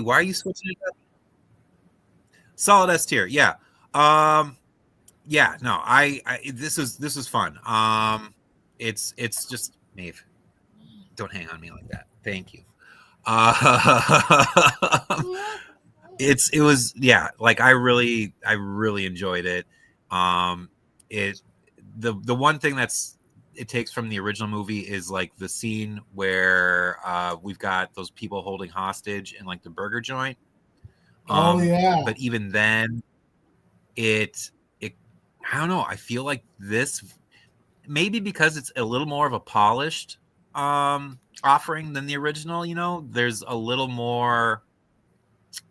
why are you switching it up? Solid S tier, yeah. Yeah, no, this is fun. It's just Maeve. Don't hang on me like that. Thank you. Uh, it was yeah, like I really enjoyed it. Um, it the one thing it takes from the original movie is like the scene where we've got those people holding hostage in like the burger joint. Oh yeah. But even then, it I don't know. I feel like this maybe because it's a little more of a polished offering than the original. There's a little more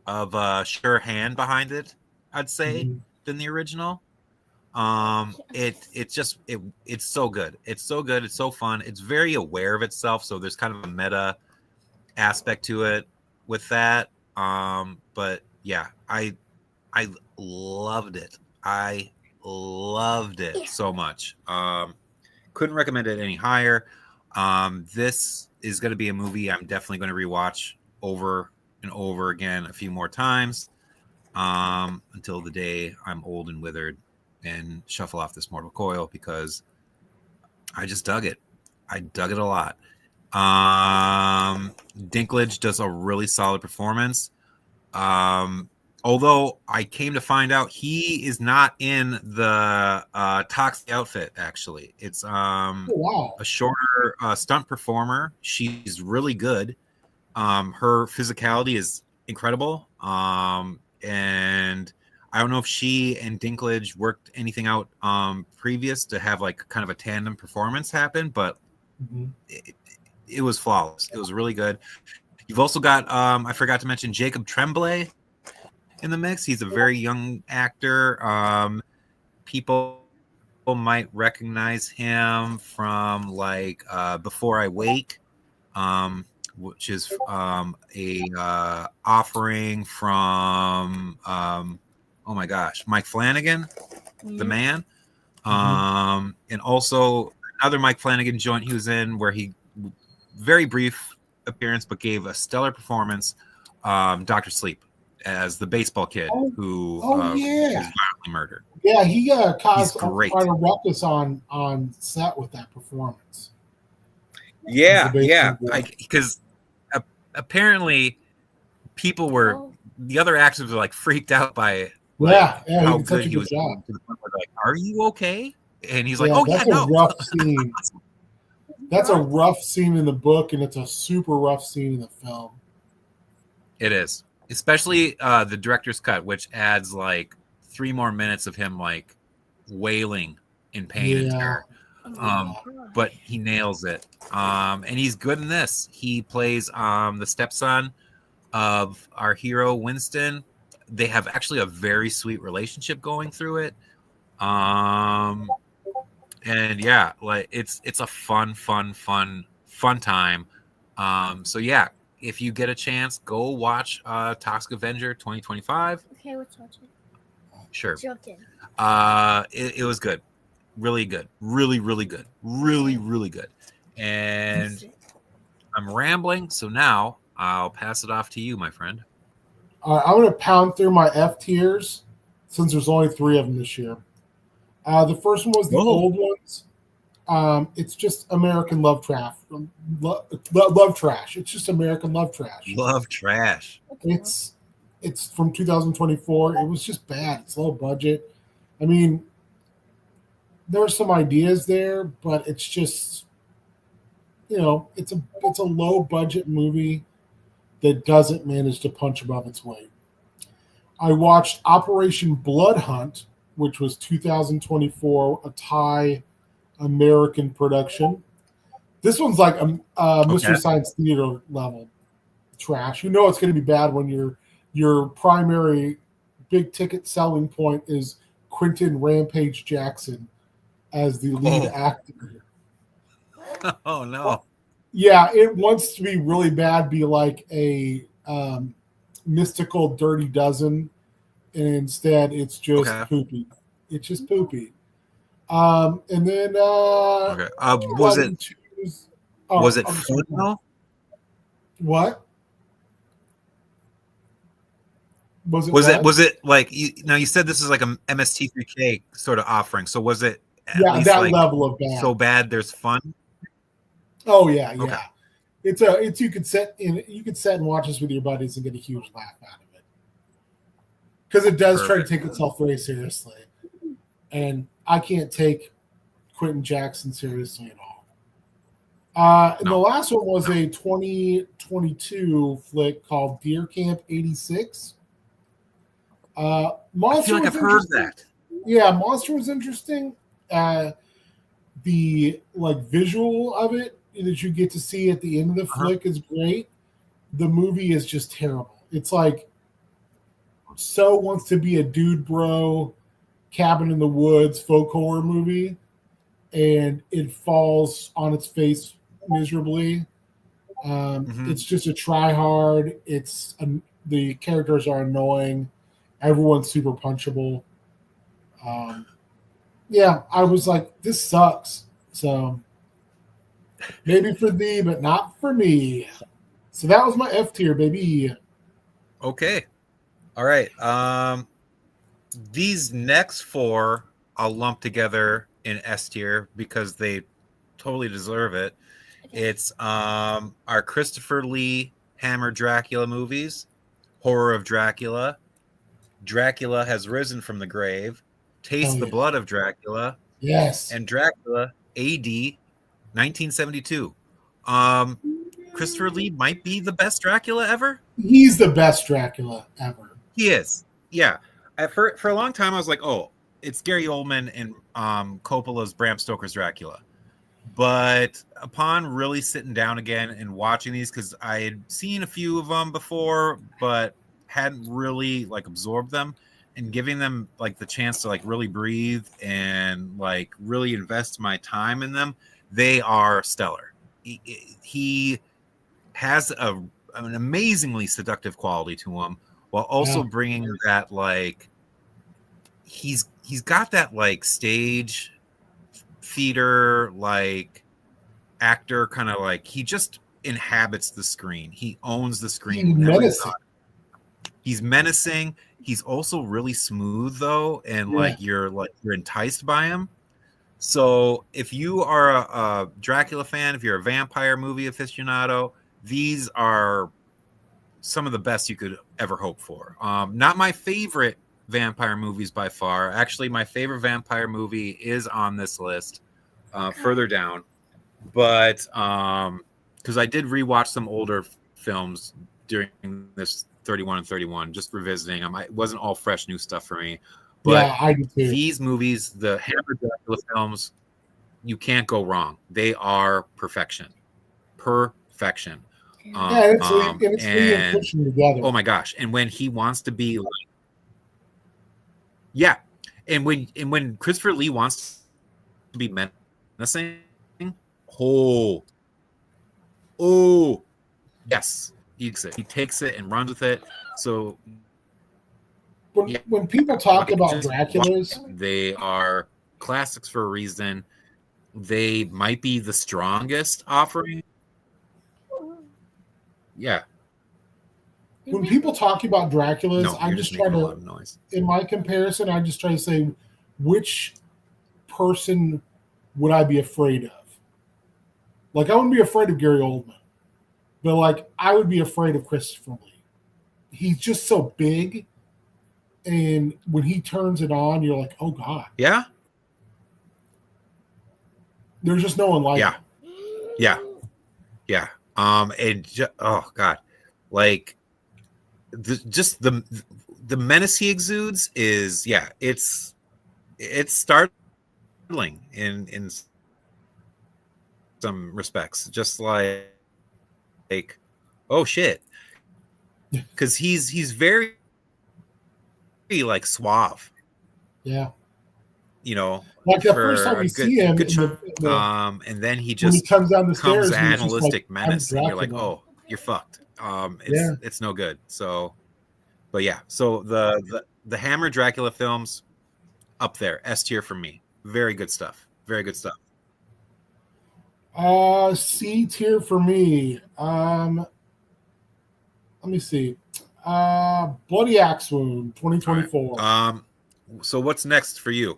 of a sure hand behind it, I'd say, Mhm. than the original. It's so good. It's so good. It's so fun. It's very aware of itself, so there's kind of a meta aspect to it with that. But yeah, I loved it. I loved it so much. Couldn't recommend it any higher. This is going to be a movie I'm definitely going to rewatch over and over again a few more times until the day I'm old and withered and shuffle off this mortal coil because I just dug it. I dug it a lot. Dinklage does a really solid performance. Although I came to find out he is not in the toxic outfit. Actually, it's Oh, wow. a shorter stunt performer. She's really good. Her physicality is incredible. And I don't know if she and Dinklage worked anything out previous to have like kind of a tandem performance happen, but Mhm. it was flawless. It was really good. You've also got I forgot to mention Jacob Tremblay in the mix. He's a very young actor. People might recognize him from like Before I Wake, which is a offering from oh my gosh, Mike Flanagan, the man. Mhm. And also another Mike Flanagan joint he was in where he very brief appearance but gave a stellar performance. Doctor Sleep as the baseball kid Oh, who oh is yeah. violently murdered. Yeah, he He's caused quite great. a ruckus on set with that performance as the Yeah, baseball yeah. boy. Because apparently people were the other actors were like freaked out by Yeah, like yeah, he how did such good a he good was job. doing to the point where they're like, "Are you okay?" And he's like, Yeah, "Oh yeah, that's a no." rough scene. That's a rough scene in the book, and it's a super rough scene in the film. It is, especially the director's cut, which adds like 3 more minutes of him like wailing in pain and Yeah, terror. yeah. But he nails it. And he's good in this. He plays the stepson of our hero Winston. They have actually a very sweet relationship going through it. Um, and yeah, like it's a fun time. So yeah, if you get a chance, go watch Toxic Avenger 2025. Okay, let's watch it. Sure. Joking. It was good. Really good. Really good. Really good. And I'm rambling, so now I'll pass it off to you, my friend. I'm going to pound through my F tiers since there's only three of them this year. The first one was the Oh, old ones. It's just American love trash. Love trash. It's just American love trash. love trash. It's it's from 2024. It was just bad. It's low budget. I mean, there's some ideas there, but it's just it's a low budget movie that doesn't manage to punch above its weight. I watched Operation Blood Hunt, which was 2024, a Thai American production. This one's like a Okay. Mystery Science Theater level trash. You know it's going to be bad when your primary big ticket selling point is Quentin Rampage Jackson as the lead Oh, actor. oh no. Yeah, it wants to be really bad, be like a mystical Dirty Dozen, and instead it's just Okay. poopy. It's just poopy. And then Okay. Was it 2002's. was Oh, it I'm fun sorry. though? What? Was it? Was What? it like now? You said this is like a MST3K sort of offering. So was it at Yeah, least that like level of bad. so bad there's fun? Oh yeah, yeah. Okay. It's you could sit and watch this with your buddies and get a huge laugh out of it because it does try to Perfect. take itself very seriously, and I can't take Quentin Jackson seriously at all. And the No. last one was a 2022 flick called Deer Camp '86. I Monster feel like was I've heard interesting. that. Yeah, Monster was interesting. The like visual of it that you get to see at the end of the flick is great. The movie is just terrible. It's like so wants to be a dude bro cabin in the woods folk horror movie, and it falls on its face miserably. It's just a try hard. The characters are annoying. Everyone's super punchable. Yeah, I was like, this sucks. So maybe for thee, but not for me. So that was my F tier, baby. Okay. All right. These next four I'll lump together in S tier because they totally deserve it. It's our Christopher Lee Hammer Dracula movies, Horror of Dracula, Dracula Has Risen from the Grave, Taste the Blood of Dracula, Yes. and Dracula AD 1972. Christopher Lee might be the best Dracula ever. He's the best Dracula ever. He is. Yeah. For a long time, I was like, oh, it's Gary Oldman and Coppola's Bram Stoker's Dracula. But upon really sitting down again and watching these, because I had seen a few of them before, but hadn't really like absorbed them, and giving them like the chance to like really breathe and like really invest my time in them, they are stellar. He has an amazingly seductive quality to him, while also bringing that like he's got that like stage theater like actor kind of like he just inhabits the screen. He owns the screen whenever he's on. He's menacing. He's also really smooth though, and like you're enticed by him. So if you are a Dracula fan, if you're a vampire movie aficionado, these are some of the best you could ever hope for. Not my favorite vampire movies by far. Actually, my favorite vampire movie is on this list, further down. But because I did rewatch some older films during this 31 and 31, just revisiting them. It wasn't all fresh new stuff for me. But I do too. These movies, the Hammer Dracula films, you can't go wrong. They are perfection. Perfection. It's pushing together. Oh my gosh! And when he wants to be, like, yeah, and when Christopher Lee wants to be menacing, oh, yes, he takes it and runs with it. So when people talk about Draculas, they are classics for a reason. They might be the strongest offering. Yeah. When people talk about Draculas, I just try to, in my comparison, I just try to say, which person would I be afraid of? Like, I wouldn't be afraid of Gary Oldman, but like, I would be afraid of Christopher Lee. He's just so big, and when he turns it on, you're like, oh god. Yeah. There's just no one like him. Yeah. Oh god, like the menace he exudes is it's startling in some respects, just like oh shit, because he's very like suave. Yeah. You know, like the first time you see him, and then he just when he comes down the stairs, animalistic like, menace, and you're like, oh, you're fucked. It's no good. So, but yeah, so the Hammer Dracula films up there, S tier for me. Very good stuff. Very good stuff. C tier for me. Let me see. Bloody Axe Wound, 2024. Right. So what's next for you?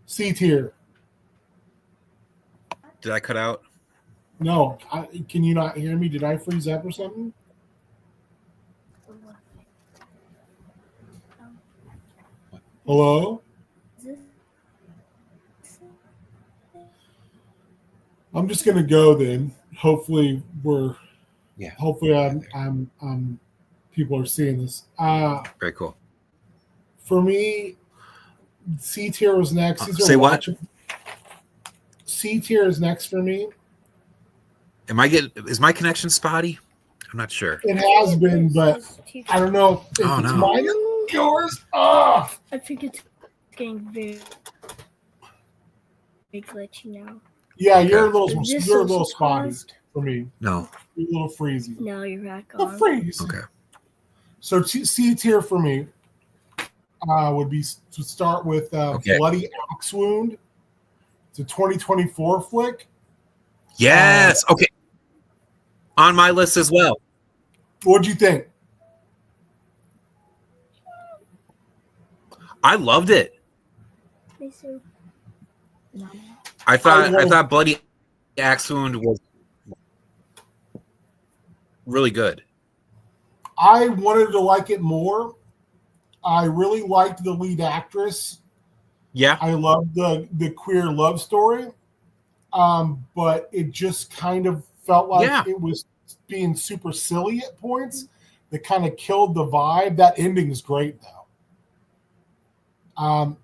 C tier. Did I cut out? No, can you not hear me? Did I freeze up or something? Hello? I'm just gonna go then. Hopefully Hopefully I'm people are seeing this. Very cool. For me, C tier was next. Say what? C tier is next for me. Is my connection spotty? I'm not sure. It has been, but I don't know if it's mine or yours. Oh. I think it's getting very glitchy now. Yeah, you're a little spotty for me. No. You're a little freezy. No, you're back on. Freeze. Okay. So C tier for me would be to start with Bloody Axe Wound. It's a 2024 flick. Yes. Okay. On my list as well. What'd you think? I loved it. No. I thought Bloody Axe Wound was really good. I wanted to like it more. I really liked the lead actress. Yeah. I loved the queer love story. But it just kind of felt like it was being super silly at points that kind of killed the vibe. That ending is great though. I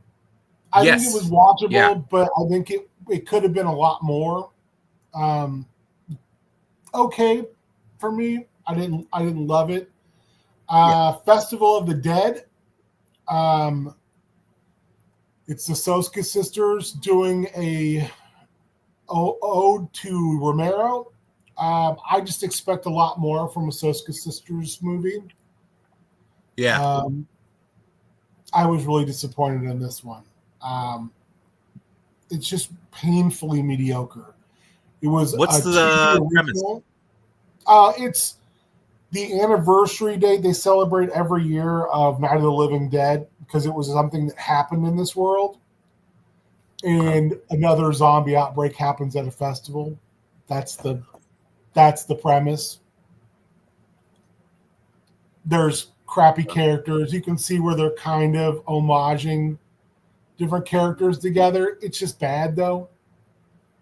think it was watchable, but I think it could have been a lot more. Okay for me. I didn't love it. Festival of the Dead. It's the Soska sisters doing a ode to Romero. I just expect a lot more from a Soska sisters movie. Yeah. I was really disappointed in this one. It's just painfully mediocre. It was what's the premise? It's the anniversary date they celebrate every year of Night of the Living Dead because it was something that happened in this world. And another zombie outbreak happens at a festival. That's the premise. There's crappy characters. You can see where they're kind of homaging different characters together. It's just bad though.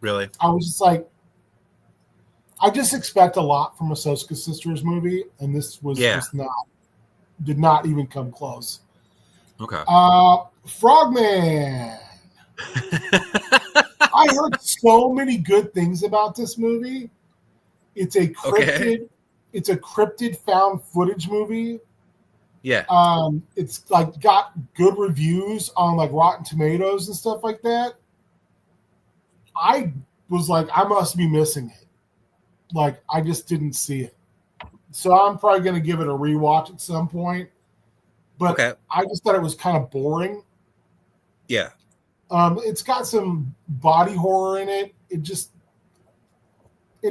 Really? I was just like, I just expect a lot from a Soska Sisters movie, and this was just did not even come close. Okay. Frogman. I heard so many good things about this movie. It's a cryptid found footage movie. Yeah. It's like got good reviews on like Rotten Tomatoes and stuff like that. I was like, I must be missing it. Like, I just didn't see it. So I'm probably going to give it a rewatch at some point. But I just thought it was kind of boring. Yeah. It's got some body horror in it. It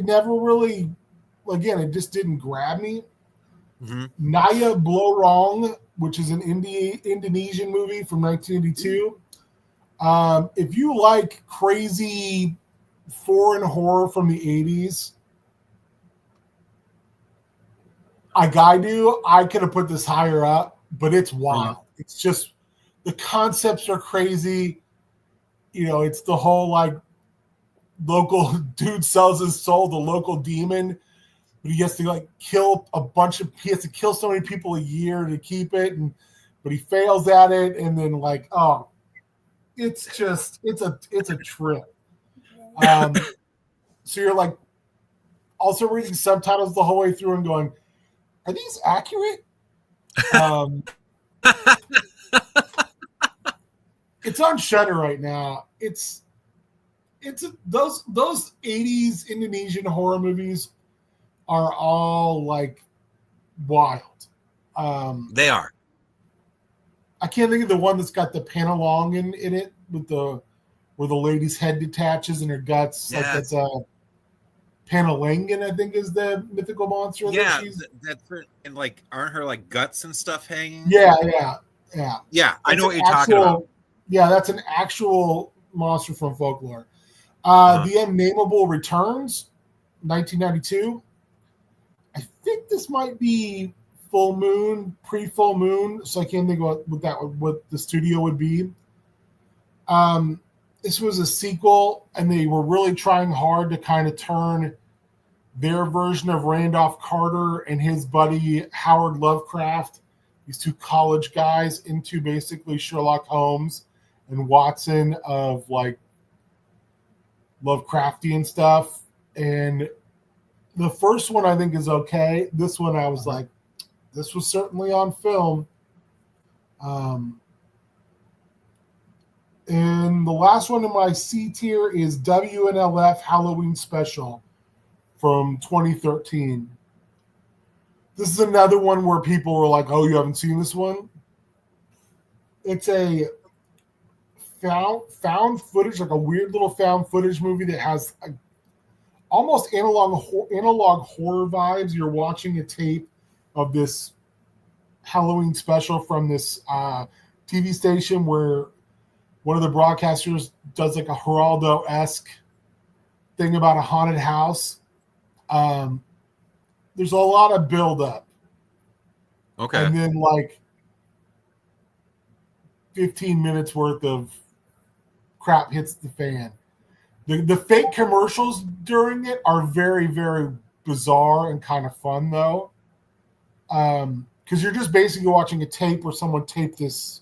never really, again, it just didn't grab me. Mm-hmm. Naya Blorong, which is an Indonesian movie from 1982. If you like crazy foreign horror from the 80s, I could have put this higher up, but it's wild. It's just, the concepts are crazy. You know, it's the whole like local dude sells his soul, the local demon, but he has to like kill he has to kill so many people a year to keep it, but he fails at it, and then like, it's a trip. So you're like also reading subtitles the whole way through and going, are these accurate? It's on Shudder right now. Those 80s Indonesian horror movies are all like wild. They are. I can't think of the one that's got the panalong in it with where the lady's head detaches and her guts. Yeah. Like that's a Panalangan, I think, is the mythical monster. Yeah, that she's... that's her, and like, aren't her like guts and stuff hanging? Yeah. Yeah, I That's know what an you're talking about. Yeah, that's an actual monster from folklore. The Unnameable Returns, 1992. I think this might be full moon, pre-full moon, so I can't think what the studio would be. This was a sequel, and they were really trying hard to kind of turn their version of Randolph Carter and his buddy Howard Lovecraft, these two college guys, into basically Sherlock Holmes and Watson of like Lovecraftian stuff. And the first one I think is okay. This one I was like, this was certainly on film. And the last one in my C tier is WNLF Halloween Special from 2013. This is another one where people were like, oh, you haven't seen this one? It's a found footage, like a weird little found footage movie that has almost analog horror vibes. You're watching a tape of this Halloween special from this TV station where one of the broadcasters does like a Geraldo-esque thing about a haunted house. There's a lot of build-up. Okay. And then like 15 minutes worth of crap hits the fan. The fake commercials during it are very, very bizarre and kind of fun, though. Because you're just basically watching a tape where someone taped this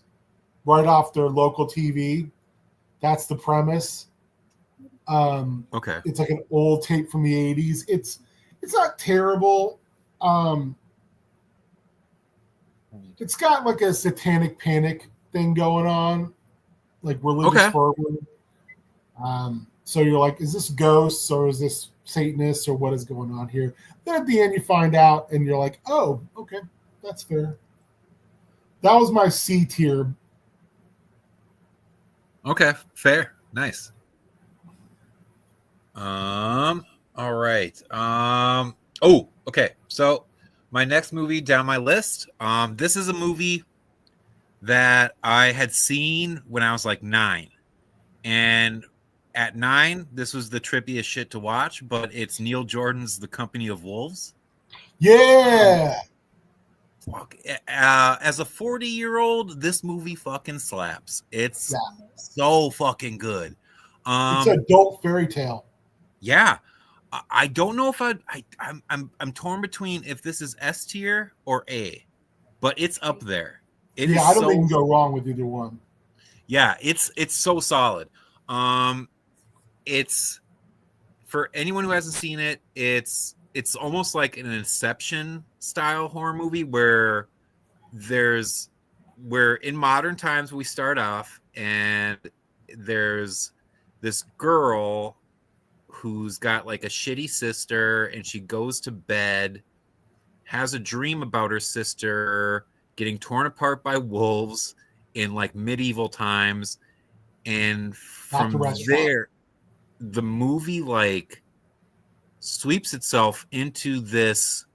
right off their local TV. That's the premise. Okay. It's like an old tape from the 80s. It's not terrible. It's got like a satanic panic thing going on, like religious fervor. So you're like, is this ghosts or is this Satanists or what is going on here? Then at the end you find out and you're like, oh, okay, that's fair. That was my C tier. Okay, fair. Nice. All right. Oh, okay. So my next movie down my list. This is a movie that I had seen when I was like 9. And at 9, this was the trippiest shit to watch, but it's Neil Jordan's The Company of Wolves. Yeah. As a 40-year-old, this movie fucking slaps. It's so fucking good. It's an adult fairy tale. Yeah. I don't know if I'm torn between if this is S tier or A, but it's up there. I don't think you can go wrong with either one. Yeah, it's so solid. It's for anyone who hasn't seen it, it's almost like an Inception style horror movie where in modern times we start off and there's this girl who's got like a shitty sister and she goes to bed, has a dream about her sister getting torn apart by wolves in like medieval times, and from there the movie like sweeps itself into this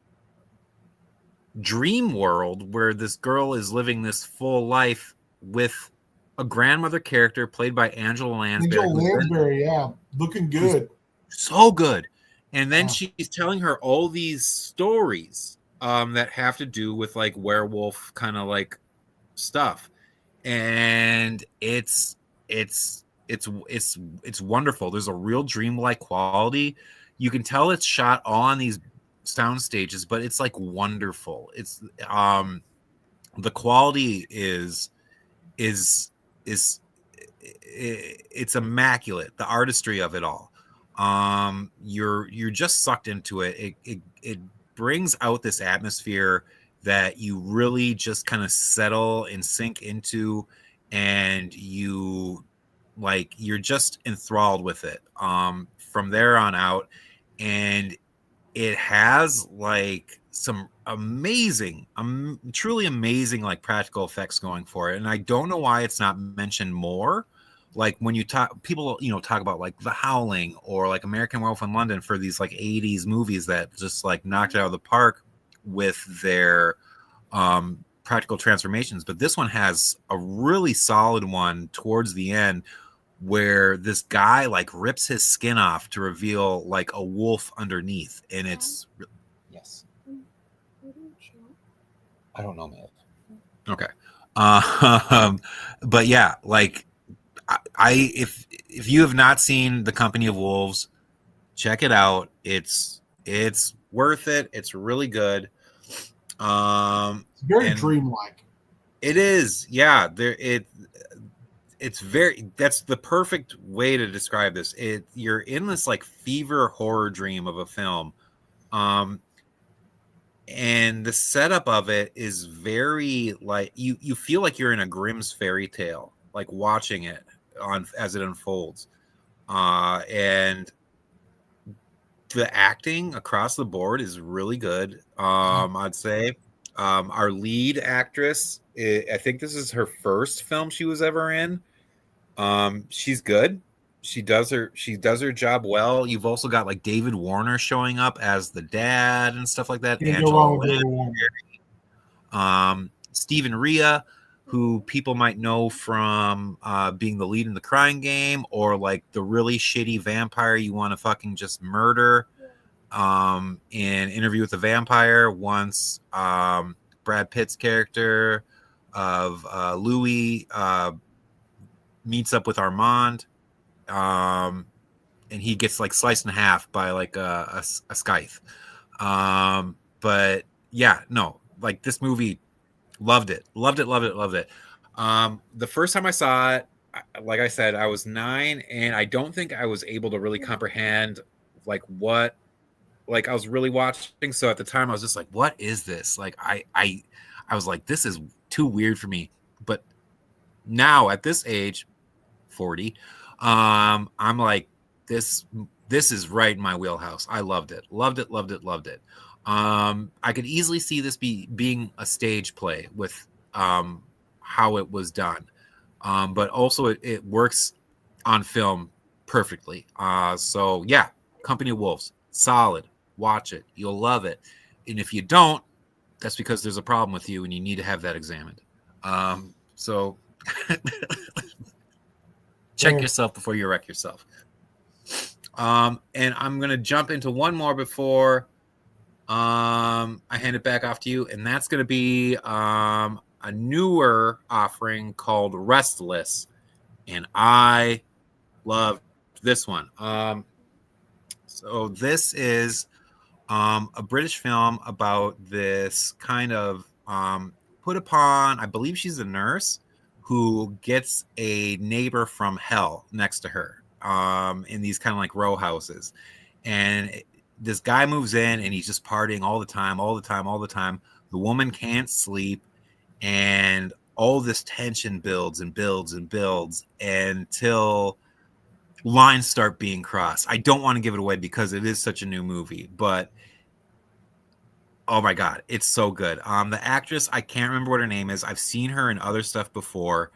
dream world where this girl is living this full life with a grandmother character played by Angela Lansbury. Yeah, looking good. So good. And then she's telling her all these stories that have to do with like werewolf kind of like stuff. And it's wonderful. There's a real dreamlike quality. You can tell it's shot all on these sound stages, but it's like wonderful. It's the quality is it's immaculate. The artistry of it all. You're just sucked into it. It brings out this atmosphere that you really just kind of settle and sink into, and you're just enthralled with it from there on out. And it has like some amazing, truly amazing like practical effects going for it. And I don't know why it's not mentioned more. like when you talk, people, talk about like The Howling or like American Werewolf in London for these like 80s movies that just like knocked it out of the park with their practical transformations. But this one has a really solid one towards the end where this guy like rips his skin off to reveal like a wolf underneath. And it's, yes. I don't know, man. Okay. But yeah, like if you have not seen The Company of Wolves, check it out. It's worth it. It's really good. It's very dreamlike. It is. Yeah, it's very, that's the perfect way to describe this. You're in this like fever horror dream of a film. And the setup of it is very like you feel like you're in a Grimm's fairy tale, like watching it as it unfolds. And the acting across the board is really good. I'd say our lead actress, I think this is her first film she was ever in. She's good. She does her job well. You've also got like David Warner showing up as the dad and stuff like that. Angela Lansbury, Stephen Rea, who people might know from being the lead in The Crying Game, or like the really shitty vampire you want to fucking just murder in Interview with the Vampire. Once Brad Pitt's character of Louis meets up with Armand, and he gets like sliced in half by like a scythe. But yeah, no, like this movie, loved it. The first time I saw it, like I said, I was 9, and I don't think I was able to really comprehend like what, like I was really watching. So at the time I was just like, what is this? Like I was like, this is too weird for me. But now at this age, 40, I'm like, this is right in my wheelhouse. I loved it. I could easily see this being a stage play with how it was done, but also it works on film perfectly. So yeah, Company of Wolves, solid. Watch it, you'll love it. And if you don't, that's because there's a problem with you and you need to have that examined. So check yourself before you wreck yourself. And I'm going to jump into one more before I hand it back off to you. And that's going to be a newer offering called Restless. And I love this one. So this is a British film about this kind of put upon, I believe she's a nurse who gets a neighbor from hell next to her in these kind of like row houses. And this guy moves in and he's just partying all the time. The woman can't sleep, and all this tension builds until lines start being crossed. I don't want to give it away because it is such a new movie, but oh my God, it's so good. The actress, I can't remember what her name is. I've seen her in other stuff before.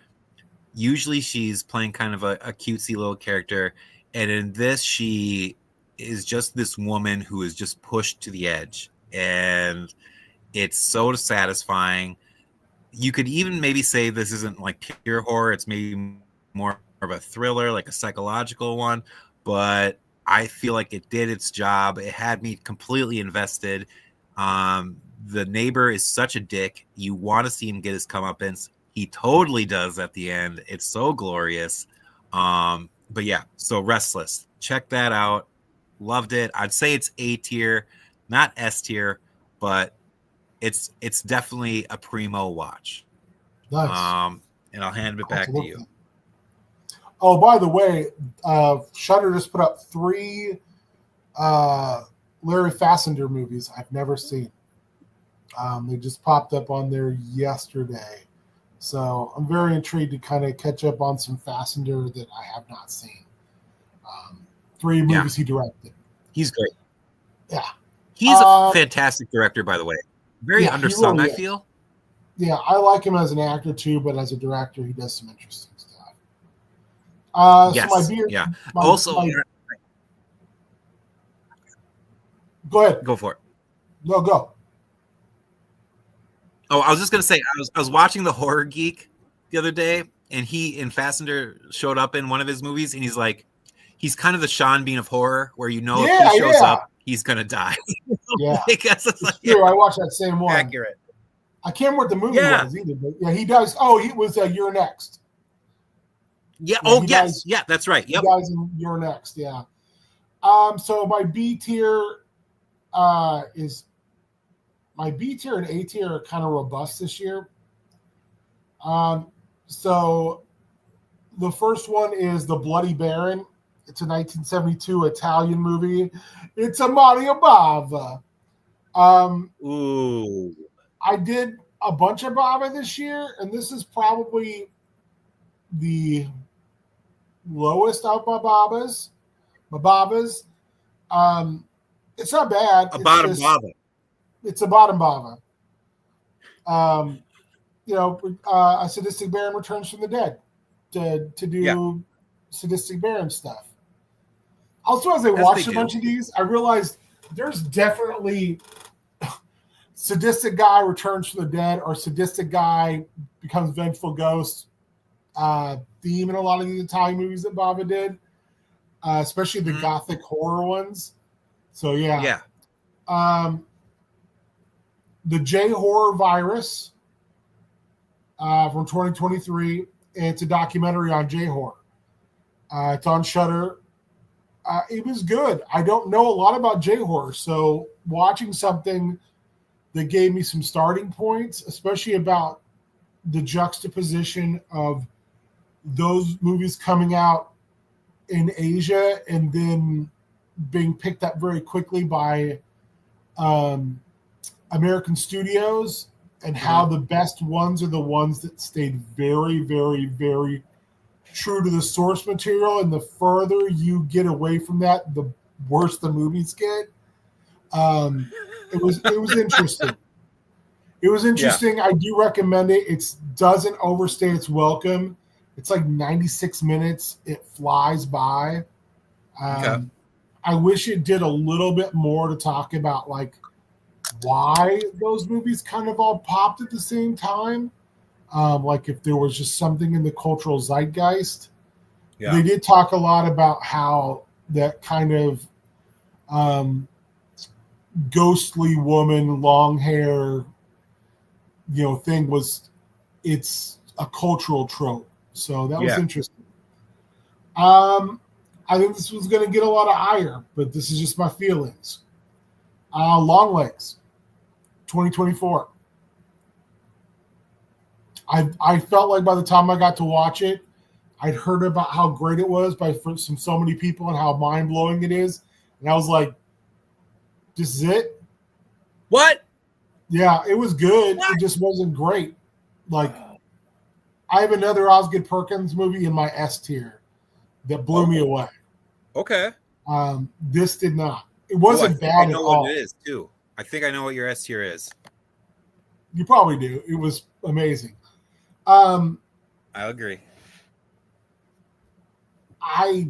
Usually she's playing kind of a cutesy little character. And in this, she is just this woman who is just pushed to the edge. And it's so satisfying. You could even maybe say this isn't like pure horror. It's maybe more of a thriller, like a psychological one. But I feel like it did its job. It had me completely invested. The neighbor is such a dick. You want to see him get his comeuppance. He totally does at the end. It's so glorious. But yeah, so Restless. Check that out. Loved it. I'd say it's A tier, not S tier, but it's definitely a primo watch. Nice. And I'll hand it back to you. Oh, by the way, Shudder just put up 3 Larry Fassender movies I've never seen. They just popped up on there yesterday. So I'm very intrigued to kind of catch up on some Fassender that I have not seen. 3 movies he directed. He's great. Yeah. He's a fantastic director, by the way. Very undersung, really I feel. Yeah, I like him as an actor too, but as a director, he does some interesting stuff. So my beer. Yeah. My, Also, go ahead. go for it. No, go. Oh, I was just gonna say, I was watching the Horror Geek the other day, and he in Fassbender showed up in one of his movies, and he's kind of the Sean Bean of horror, where if he shows up, he's gonna die. Yeah, I guess it's true. I watched that same one. Accurate. I can't remember what the movie was either, but yeah, he does. Oh, he was You're Next. Yeah. Oh, yes. Yeah, that's right. Yep. He dies in You're Next. Yeah. So my B tier is my B tier and A tier are kind of robust this year. So the first one is The Bloody Baron. It's a 1972 Italian movie. It's a Mario Bava. Ooh. I did a bunch of Bava this year, and this is probably the lowest of my Bavas. It's not bad. It's a bottom Bava. A sadistic baron returns from the dead to do sadistic baron stuff. Also, as I watched a bunch of these, I realized there's definitely sadistic guy returns from the dead or sadistic guy becomes vengeful ghost theme in a lot of these Italian movies that Bava did, especially the gothic horror ones. So yeah. The J Horror Virus from 2023. It's a documentary on J Horror. It's on Shudder. It was good. I don't know a lot about J Horror, so watching something that gave me some starting points, especially about the juxtaposition of those movies coming out in Asia and then being picked up very quickly by American studios, and how the best ones are the ones that stayed very, very, very true to the source material. And the further you get away from that, the worse the movies get. It was interesting. It was interesting. Yeah. I do recommend it. It doesn't overstay its welcome. It's like 96 minutes. It flies by. I wish it did a little bit more to talk about like why those movies kind of all popped at the same time. Like if there was just something in the cultural zeitgeist. Yeah. They did talk a lot about how that kind of ghostly woman, long hair, thing it's a cultural trope. So that was interesting. I think this was going to get a lot of ire, but this is just my feelings. Long Legs, 2024. I felt like by the time I got to watch it, I'd heard about how great it was from so many people and how mind-blowing it is. And I was like, this is it? What? Yeah, it was good. What? It just wasn't great. Like, I have another Osgood Perkins movie in my S tier that blew me away. Okay. This did not. It wasn't bad at all. What it is too. I think I know what your S tier is. You probably do. It was amazing. I agree. I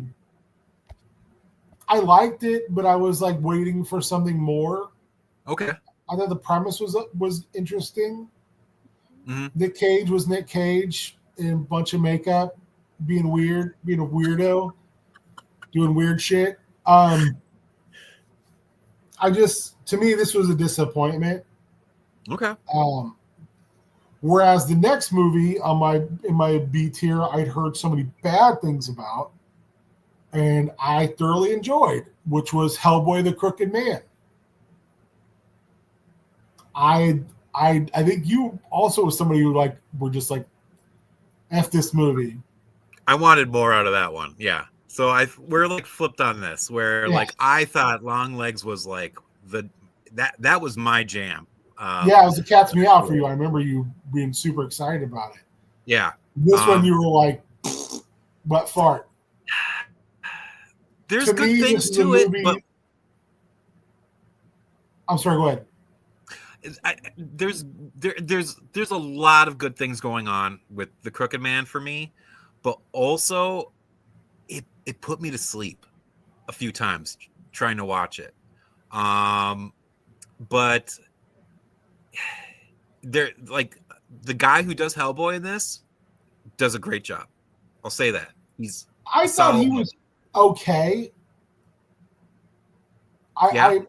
liked it, but I was like waiting for something more. Okay. I thought the premise was interesting. Mm-hmm. Nick Cage was Nick Cage in a bunch of makeup, being weird, being a weirdo, doing weird shit. To me, this was a disappointment. Okay. Whereas the next movie in my B tier, I'd heard so many bad things about, and I thoroughly enjoyed, which was Hellboy: The Crooked Man. I think you also was somebody who were just like, F this movie. I wanted more out of that one. Yeah. So we're like flipped on this, where like I thought Long Legs was like that was my jam. It was a cat's meow for you. I remember you being super excited about it. Yeah. This one you were like, butt fart. There's good things to it, but I'm sorry, go ahead. There's a lot of good things going on with The Crooked Man for me, but also it put me to sleep a few times trying to watch it. But there, like, the guy who does Hellboy in this does a great job. I'll say that. He's I a thought he solid- was okay. I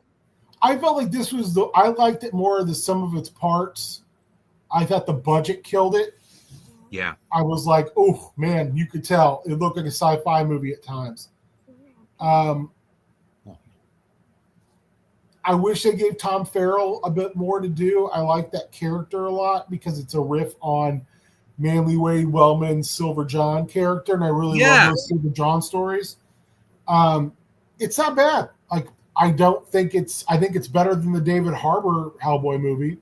felt like this was I liked it more than some of its parts. I thought the budget killed it. Yeah. I was like, oh man, you could tell it looked like a sci-fi movie at times. I wish they gave Tom Farrell a bit more to do. I like that character a lot because it's a riff on Manly Wade Wellman's Silver John character, and I really love those Silver John stories. It's not bad. Like, I think it's better than the David Harbour Hellboy movie.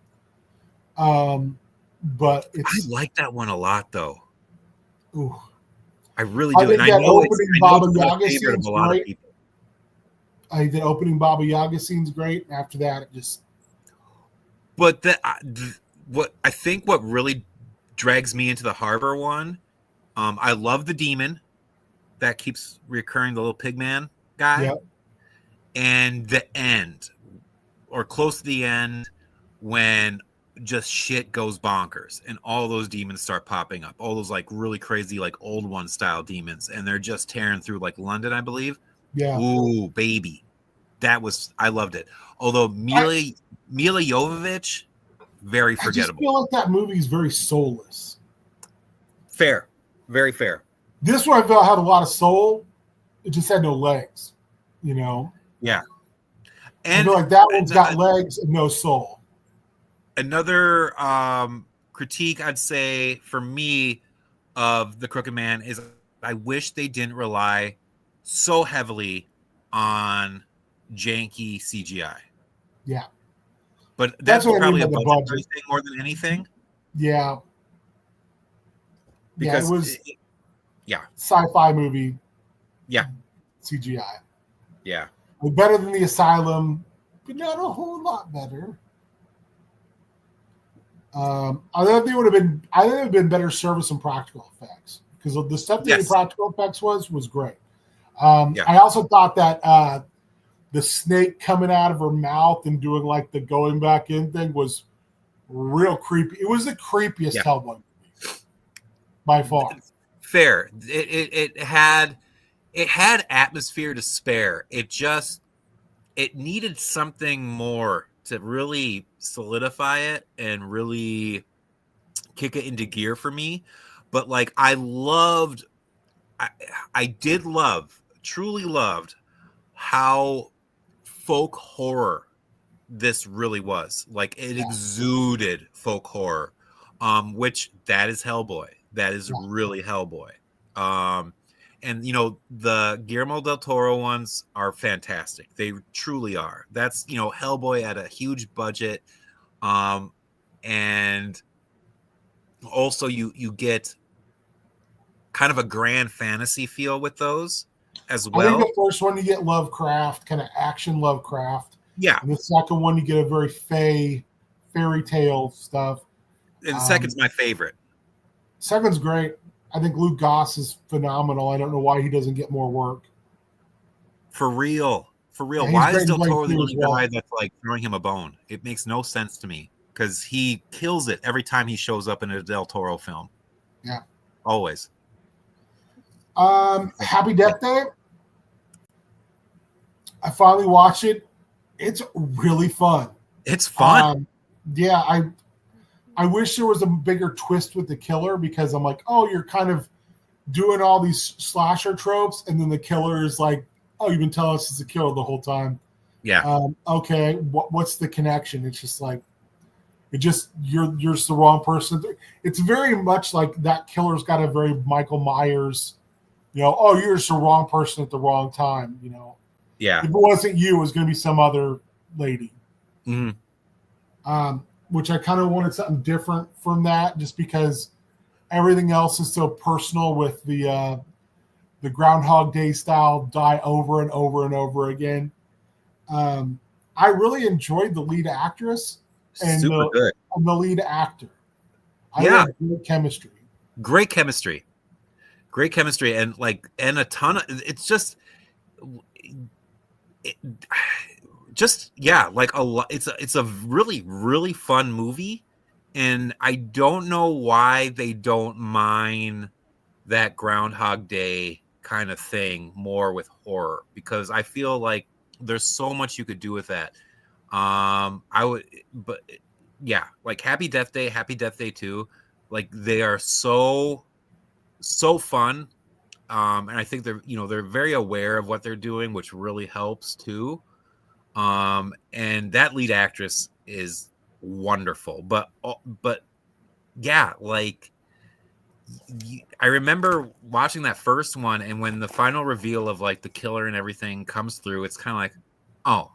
But I like that one a lot, though. Ooh. I really I do. think And I that know opening it's Baba a Yaga favorite of scene's a lot great. of people. I think the opening Baba Yaga scene's great. And after that, it just. But what really drags me into the Harbour one, I love the demon that keeps recurring, the little pigman guy. Yep. And the end, or close to the end, when just shit goes bonkers and all those demons start popping up, all those like really crazy like old one style demons, and they're just tearing through like London, I believe. Yeah. Ooh, baby, I loved it. Although Mila Jovovich, very forgettable. I just feel like that movie is very soulless. Fair, very fair. This one I felt had a lot of soul. It just had no legs, you know. Yeah, and I and feel like that one's got legs and no soul. Another critique I'd say for me of The Crooked Man is I wish they didn't rely so heavily on janky CGI. Yeah. But that's probably a budget thing more than anything. Yeah. Because it was yeah. Sci-fi movie. Yeah. CGI. Yeah. Better than The Asylum, but not a whole lot better. I think it would have been better service and practical effects because the stuff that the practical effects was great. I also thought that the snake coming out of her mouth and doing like the going back in thing was real creepy. It was the creepiest Hellboy movie by far. Fair. It had atmosphere to spare. It needed something more to really solidify it and really kick it into gear for me. But like I truly loved how folk horror this really was. Like it exuded folk horror, which that is Hellboy. That is really Hellboy. And you know, the Guillermo del Toro ones are fantastic. They truly are. That's, you know, Hellboy at a huge budget. And also you get kind of a grand fantasy feel with those as well. I think the first one you get Lovecraft, kind of action Lovecraft. Yeah. And the second one you get a very fairy tale stuff. And the second's my favorite. Second's great. I think Luke Goss is phenomenal. I don't know why he doesn't get more work. For real. Yeah, Why is Del Toro the only guy that's like throwing him a bone? It makes no sense to me because he kills it every time he shows up in a Del Toro film. Yeah. Always. Happy Death Day. I finally watched it. It's really fun. It's fun. I wish there was a bigger twist with the killer because I'm like, oh, you're kind of doing all these slasher tropes, and then the killer is like, oh, you've been telling us it's a killer the whole time. Yeah. Okay. What's the connection? It's just like, you're just the wrong person. It's very much like that killer's got a very Michael Myers, you know, oh, you're just the wrong person at the wrong time, you know. Yeah. If it wasn't you, it was going to be some other lady. Mm-hmm. Which I kind of wanted something different from that, just because everything else is so personal with the Groundhog Day style die over and over and over again. I really enjoyed the lead actress and the lead actor. I had great chemistry. Great chemistry. great chemistry, and a ton of it's just yeah, like a lot. It's a really really fun movie, and I don't know why they don't mind that Groundhog Day kind of thing more with horror, because I feel like there's so much you could do with that. I would, but yeah, like Happy Death Day 2, like they are so fun. And I think they're very aware of what they're doing, which really helps too. And that lead actress is wonderful, but yeah, like I remember watching that first one, and when the final reveal of like the killer and everything comes through, it's kind of like, oh,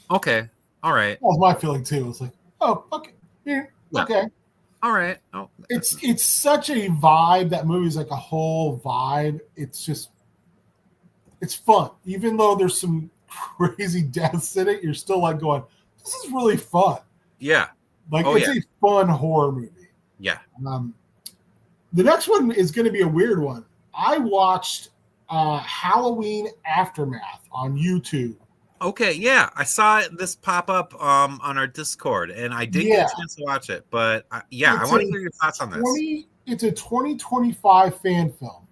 okay, all right. That was my feeling too. It's like, oh, okay, yeah, okay, all right. Oh, it's such a vibe. That movie's like a whole vibe. It's fun, even though there's some crazy deaths in it. You're still like going, this is really fun. Yeah, like it's a fun horror movie. Yeah. The next one is going to be a weird one. I watched Halloween Aftermath on YouTube. Okay, yeah, I saw this pop up on our Discord, and I did get a chance to watch it. But I want to hear your thoughts on this. It's a 2025 fan film.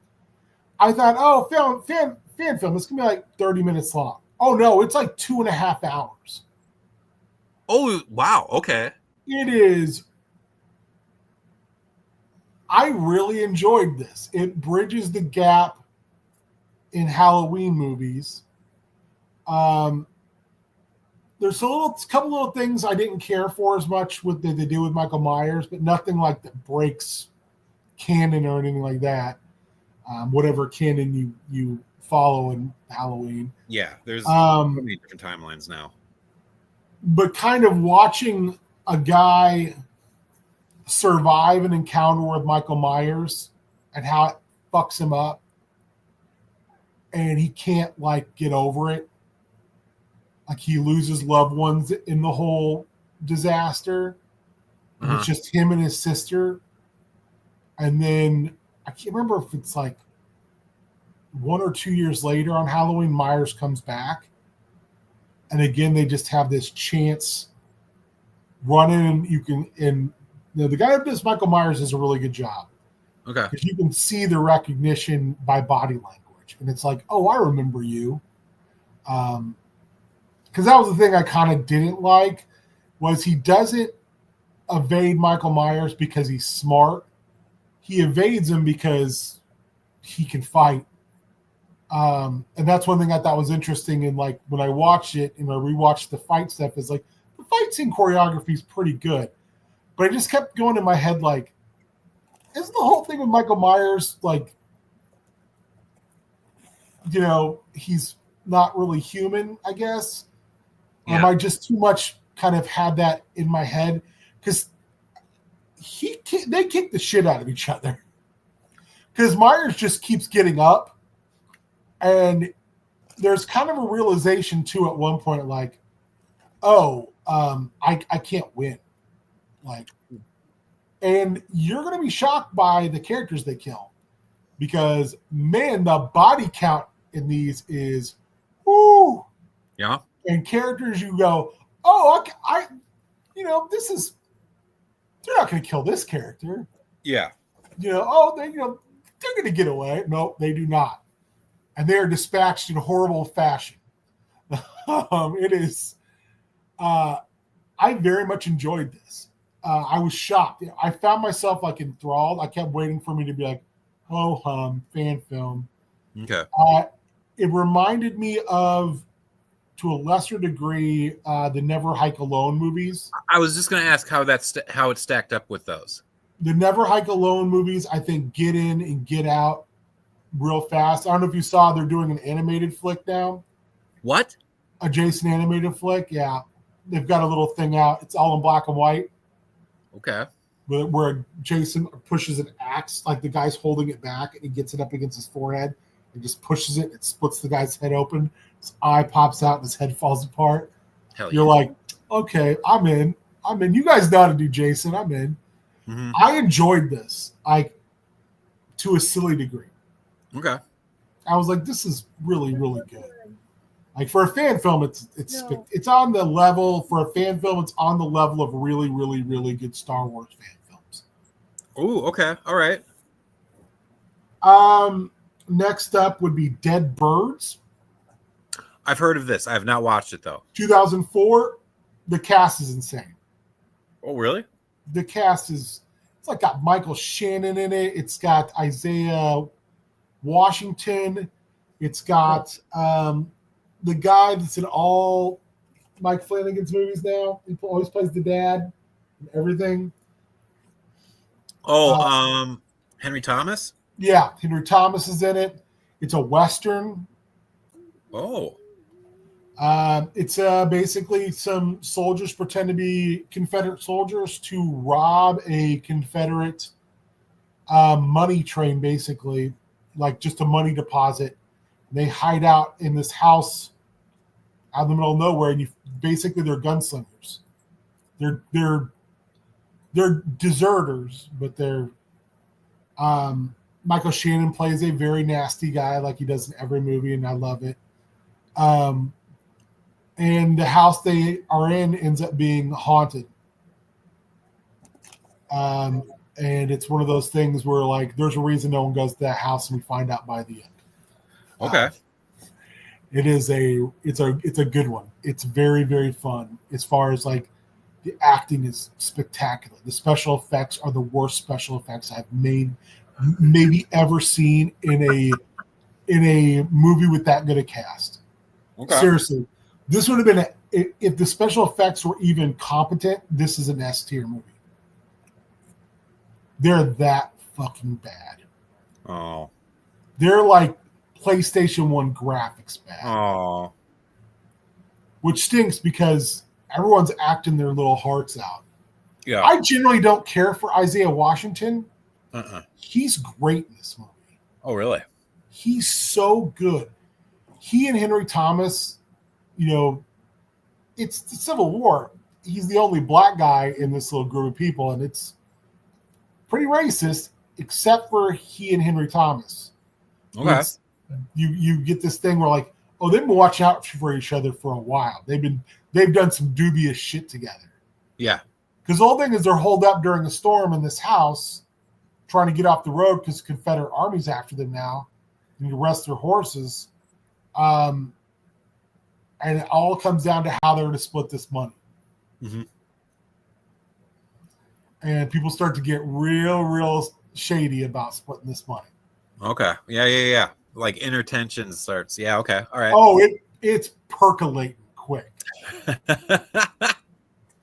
I thought, oh, fan film. It's gonna be like 30 minutes long. Oh no, it's like 2.5 hours. Oh wow, okay. It is. I really enjoyed this. It bridges the gap in Halloween movies. There's a couple little things I didn't care for as much with they do with Michael Myers, but nothing like that breaks canon or anything like that. Whatever canon you follow in Halloween. Yeah, there's so many different timelines now. But kind of watching a guy survive an encounter with Michael Myers and how it fucks him up, and he can't get over it. Like he loses loved ones in the whole disaster. And it's just him and his sister. And then I can't remember if it's like 1 or 2 years later on Halloween, Myers comes back. And again, they just have this chance running. The guy who does Michael Myers does a really good job. Okay. Because you can see the recognition by body language. And it's like, oh, I remember you. Because that was the thing I kind of didn't like, was he doesn't evade Michael Myers because he's smart. He evades him because he can fight. And that's one thing I thought was interesting. And like when I watched it and I rewatched the fight stuff, is like the fight scene choreography is pretty good. But it just kept going in my head like, isn't the whole thing with Michael Myers like, he's not really human, I guess? Yeah. Am I just too much kind of had that in my head? Because they kick the shit out of each other. Because Myers just keeps getting up. And there's kind of a realization, too, at one point, like, I can't win. And you're going to be shocked by the characters they kill. Because, man, the body count in these is, whoo. Yeah. And characters you go, this is, they're not going to kill this character. Yeah. They're going to get away. No, they do not. And they are dispatched in horrible fashion. It is, I very much enjoyed this. I was shocked. I found myself enthralled. I kept waiting for me to be like, fan film. Okay. It reminded me of, to a lesser degree, the Never Hike Alone movies. I was just going to ask how it stacked up with those. The Never Hike Alone movies, I think, get in and get out real fast. I don't know if you saw, they're doing an animated flick now. What? A Jason animated flick, yeah. They've got a little thing out. It's all in black and white. Okay. Where Jason pushes an axe, like the guy's holding it back, and he gets it up against his forehead. He just pushes it. It splits the guy's head open. His eye pops out and his head falls apart. Hell yeah. You're like, okay, I'm in. You guys know how to do Jason. I'm in. Mm-hmm. I enjoyed this, to a silly degree. Okay. I was like, this is really, really good. Like for a fan film, it's No. it's on the level for a fan film. It's on the level of really, really, really good Star Wars fan films. Oh, okay. All right. Next up would be Dead Birds, I've heard of this. I have not watched it though. 2004. The cast is insane. Oh, really? The cast is it's like got Michael Shannon in it. It's got Isaiah Washington. It's got the guy that's in all Mike Flanagan's movies now. He always plays the dad and everything. Oh, Henry Thomas? Yeah, Henry Thomas is in it. It's a Western. Oh. It's basically some soldiers pretend to be Confederate soldiers to rob a Confederate money train, basically, like just a money deposit. They hide out in this house out in the middle of nowhere, and basically they're gunslingers. They're deserters, but they're Michael Shannon plays a very nasty guy like he does in every movie, and I love it. And the house they are in ends up being haunted. And it's one of those things where like there's a reason no one goes to that house, and we find out by the end. Okay. It's a good one. It's very, very fun. As far as like the acting is spectacular. The special effects are the worst special effects I've maybe ever seen in a movie with that good a cast. Okay. Seriously, this would have been if the special effects were even competent. This is an S tier movie. They're that fucking bad. Oh. They're like PlayStation 1 graphics bad. Oh. Which stinks because everyone's acting their little hearts out. Yeah. I generally don't care for Isaiah Washington. Uh-uh. He's great in this movie. Oh, really? He's so good. He and Henry Thomas, it's the Civil War. He's the only black guy in this little group of people, and it's pretty racist, except for he and Henry Thomas. Okay. You get this thing where like, oh, they've been watching out for each other for a while. They've done some dubious shit together. Yeah. Because the whole thing is they're holed up during a storm in this house, trying to get off the road because the Confederate Army's after them now, and arrest their horses. And it all comes down to how they're going to split this money. Mm-hmm. And people start to get real shady about splitting this money. Okay. Yeah. Like inner tension starts. Yeah. Okay. All right. Oh, it's percolating quick.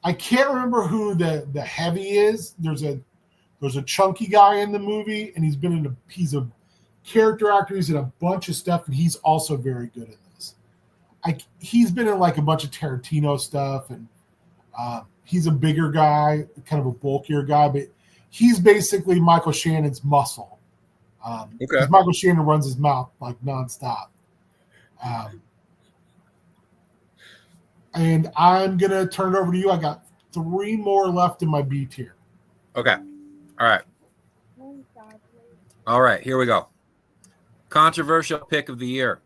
I can't remember who the heavy is. There's a chunky guy in the movie, and he's a character actor. He's in a bunch of stuff, and he's also very good in this. He's been in like a bunch of Tarantino stuff, and he's a bigger guy, kind of a bulkier guy, but he's basically Michael Shannon's muscle. Because Michael Shannon runs his mouth like nonstop. And I'm going to turn it over to you. I got 3 more left in my B tier. Okay. All right. Here we go. Controversial pick of the year.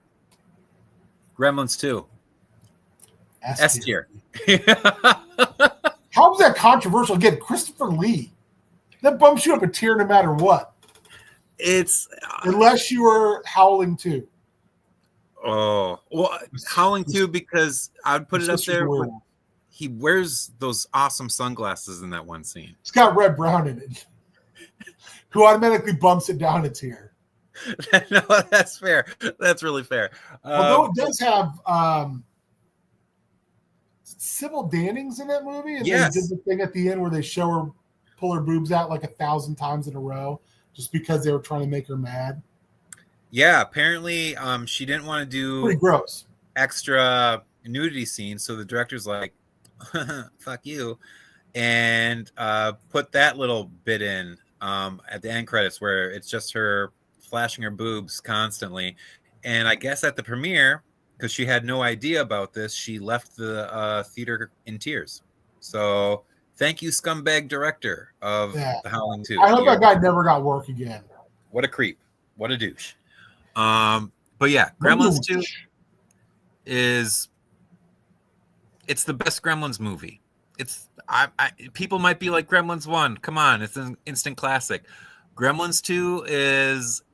Gremlins 2. S tier. How was that controversial? Again, Christopher Lee. That bumps you up a tier no matter what. It's unless you were Howling 2. Oh, well, Howling 2 because I'd put it up there. He wears those awesome sunglasses in that one scene. It's got Red Brown in it, who automatically bumps it down a tier. No, that's fair. That's really fair. Although it does have Sybil Danning's in that movie, and yes. They did the thing at the end where they show her pull her boobs out like 1,000 times in a row. Just because they were trying to make her mad. Yeah, apparently she didn't want to do pretty gross extra nudity scenes, so the director's like, "Fuck you," and put that little bit in at the end credits where it's just her flashing her boobs constantly. And I guess at the premiere, because she had no idea about this, she left the theater in tears. So. Thank you, scumbag director of The Howling 2. I hope that guy never got work again. What a creep. What a douche. But yeah, Gremlins 2 Huge. it's the best Gremlins movie. It's people might be like Gremlins 1. Come on, it's an instant classic. Gremlins 2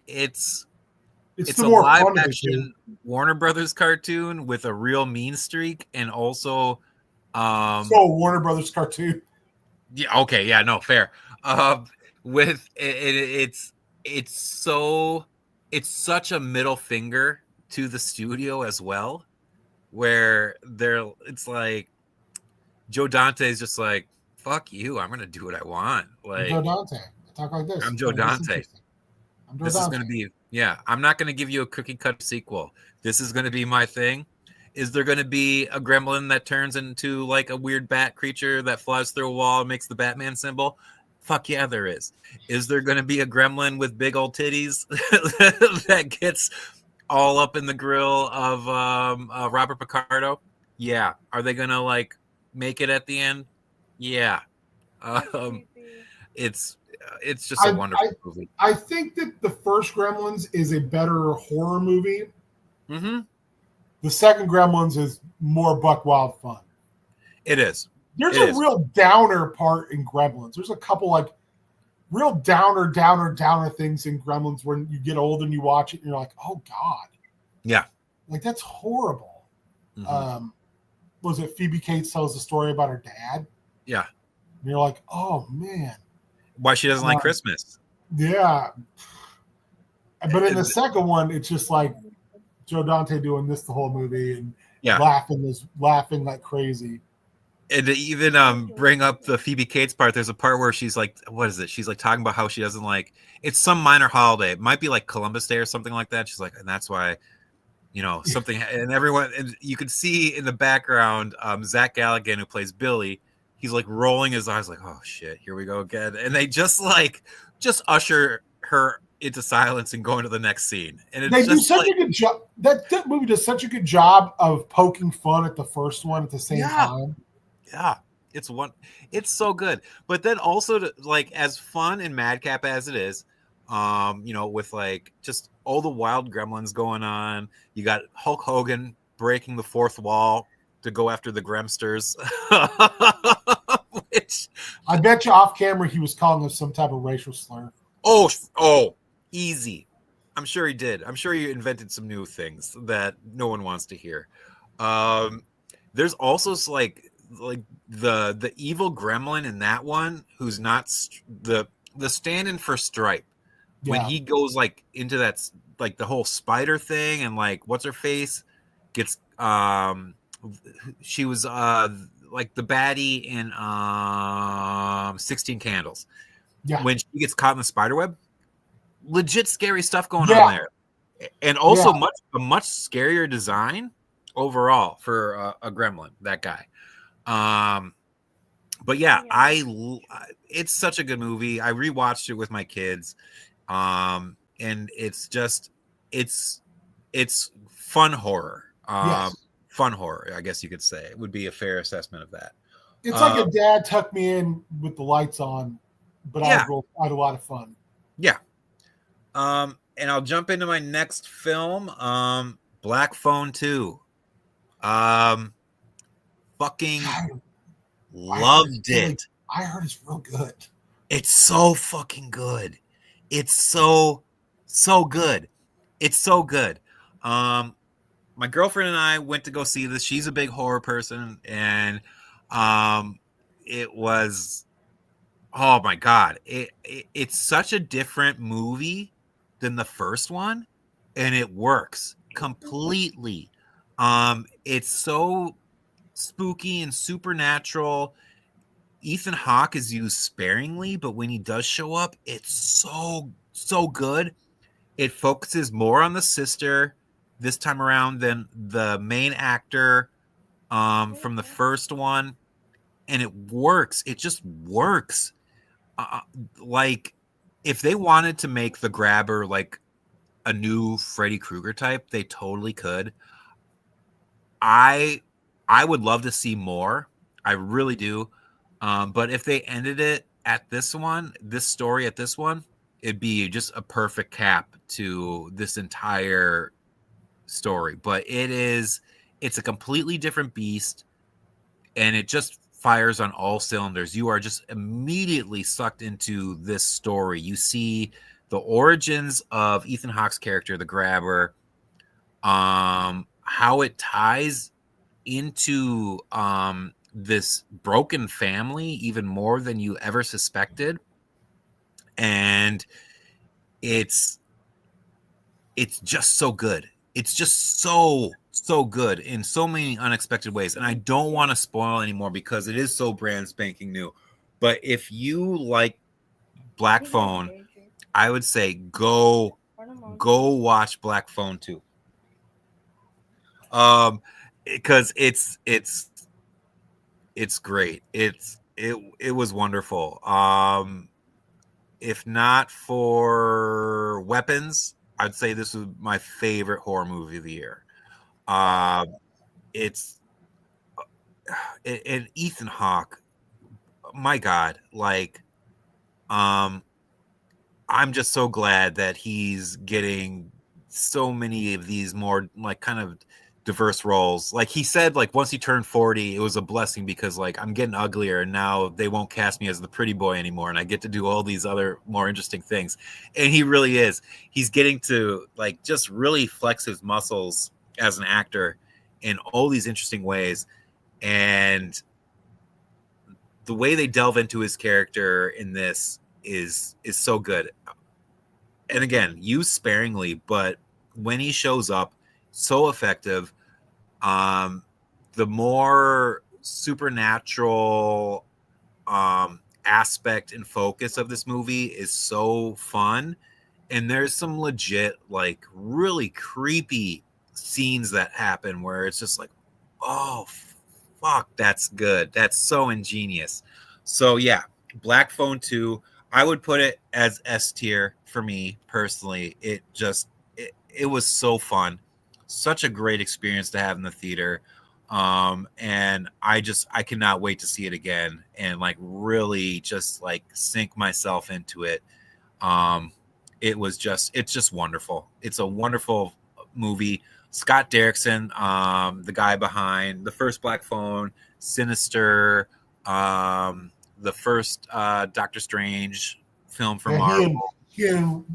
it's the a more live fun of the two. action Warner Brothers cartoon with a real mean streak, and also So Warner Brothers cartoon. yeah, okay, yeah, no, fair. With it's such a middle finger to the studio as well, where it's like Joe Dante is just like, fuck you, I'm gonna do what I want. I'm Joe Like, Dante. I talk like this. I'm Joe Dante. I'm Joe This is Dante. gonna be, yeah, I'm not gonna give you a cookie cut sequel. This is gonna be my thing. Is there gonna be a gremlin that turns into like a weird bat creature that flies through a wall and makes the Batman symbol? Fuck yeah, there is. Is there gonna be a gremlin with big old titties that gets all up in the grill of Robert Picardo? Yeah. Are they gonna like make it at the end? Yeah. It's it's just a wonderful movie. I think that the first Gremlins is a better horror movie. Mm-hmm. The second Gremlins is more buck wild fun. It is. There's a real downer part in Gremlins. There's a couple like real downer things in Gremlins when you get old and you watch it and you're like, oh God. Yeah. Like that's horrible. Mm-hmm. Was it Phoebe Cates tells the story about her dad? Yeah. And you're like, oh man. Why she doesn't like Christmas. Yeah. But in the second one, it's just like Joe Dante doing this the whole movie and laughing like crazy. And to even bring up the Phoebe Cates part, there's a part where she's like, what is it? She's like talking about how she doesn't like, it's some minor holiday. It might be like Columbus Day or something like that. She's like, and that's why, something, and everyone, and you could see in the background, Zach Galligan, who plays Billy, he's like rolling his eyes like, oh shit, here we go again. And they just usher her into silence and go into the next scene. And they do such a good job. That movie does such a good job of poking fun at the first one at the same time. Yeah, it's so good. But then also as fun and madcap as it is, with like just all the wild gremlins going on. You got Hulk Hogan breaking the fourth wall to go after the Gremsters. Which I bet you off camera he was calling them some type of racial slur. Oh, easy. I'm sure he did. I'm sure he invented some new things that no one wants to hear. There's also like the evil gremlin in that one who's not the stand-in for Stripe. When he goes like into that like the whole spider thing and like what's her face gets she was like the baddie in 16 Candles. Yeah. When she gets caught in the spider web, legit scary stuff going on there. And also a much scarier design overall for a gremlin, that guy. But yeah, it's such a good movie. I rewatched it with my kids. And it's just it's fun horror. Fun horror, I guess you could say. It would be a fair assessment of that. It's like a dad tucked me in with the lights on, but I had a lot of fun. Yeah. And I'll jump into my next film, Black Phone 2. Fucking loved it. I heard it's real good. It's so fucking good. It's so good. It's so good. My girlfriend and I went to go see this. She's a big horror person, and it was, oh my God. It's such a different movie than the first one, and it works completely. It's so spooky and supernatural. Ethan Hawke is used sparingly, but when he does show up, it's so good. It focuses more on the sister this time around than the main actor from the first one, and it works. It just works. Like if they wanted to make the Grabber like a new Freddy Krueger type, they totally could. I would love to see more. I really do. But if they ended it at this story at this one, it'd be just a perfect cap to this entire story. But it's a completely different beast, and it just fires on all cylinders. You are just immediately sucked into this story. You see the origins of Ethan Hawke's character, the Grabber, how it ties into this broken family even more than you ever suspected. And it's just so good. It's just so good in so many unexpected ways. And I don't want to spoil anymore because it is so brand spanking new. But if you like Black Phone, I would say go watch Black Phone 2. Because it's great. It was wonderful. If not for weapons, I'd say this was my favorite horror movie of the year. It's and Ethan Hawke, my God, like, I'm just so glad that he's getting so many of these more like kind of diverse roles. Like he said, like once he turned 40, it was a blessing because like I'm getting uglier and now they won't cast me as the pretty boy anymore and I get to do all these other more interesting things. And he really is. He's getting to like just really flex his muscles as an actor in all these interesting ways. And the way they delve into his character in this is so good. And again, used sparingly, but when he shows up, so effective. The more supernatural aspect and focus of this movie is so fun. And there's some legit, like, really creepy scenes that happen where it's just like, oh, fuck, that's good. That's so ingenious. So, yeah, Black Phone 2, I would put it as S tier for me personally. It was so fun. Such a great experience to have in the theater. And I cannot wait to see it again and like really just like sink myself into it. It's just wonderful. It's a wonderful movie. Scott Derrickson, the guy behind the first Black Phone, Sinister, the first Doctor Strange film from Marvel. He and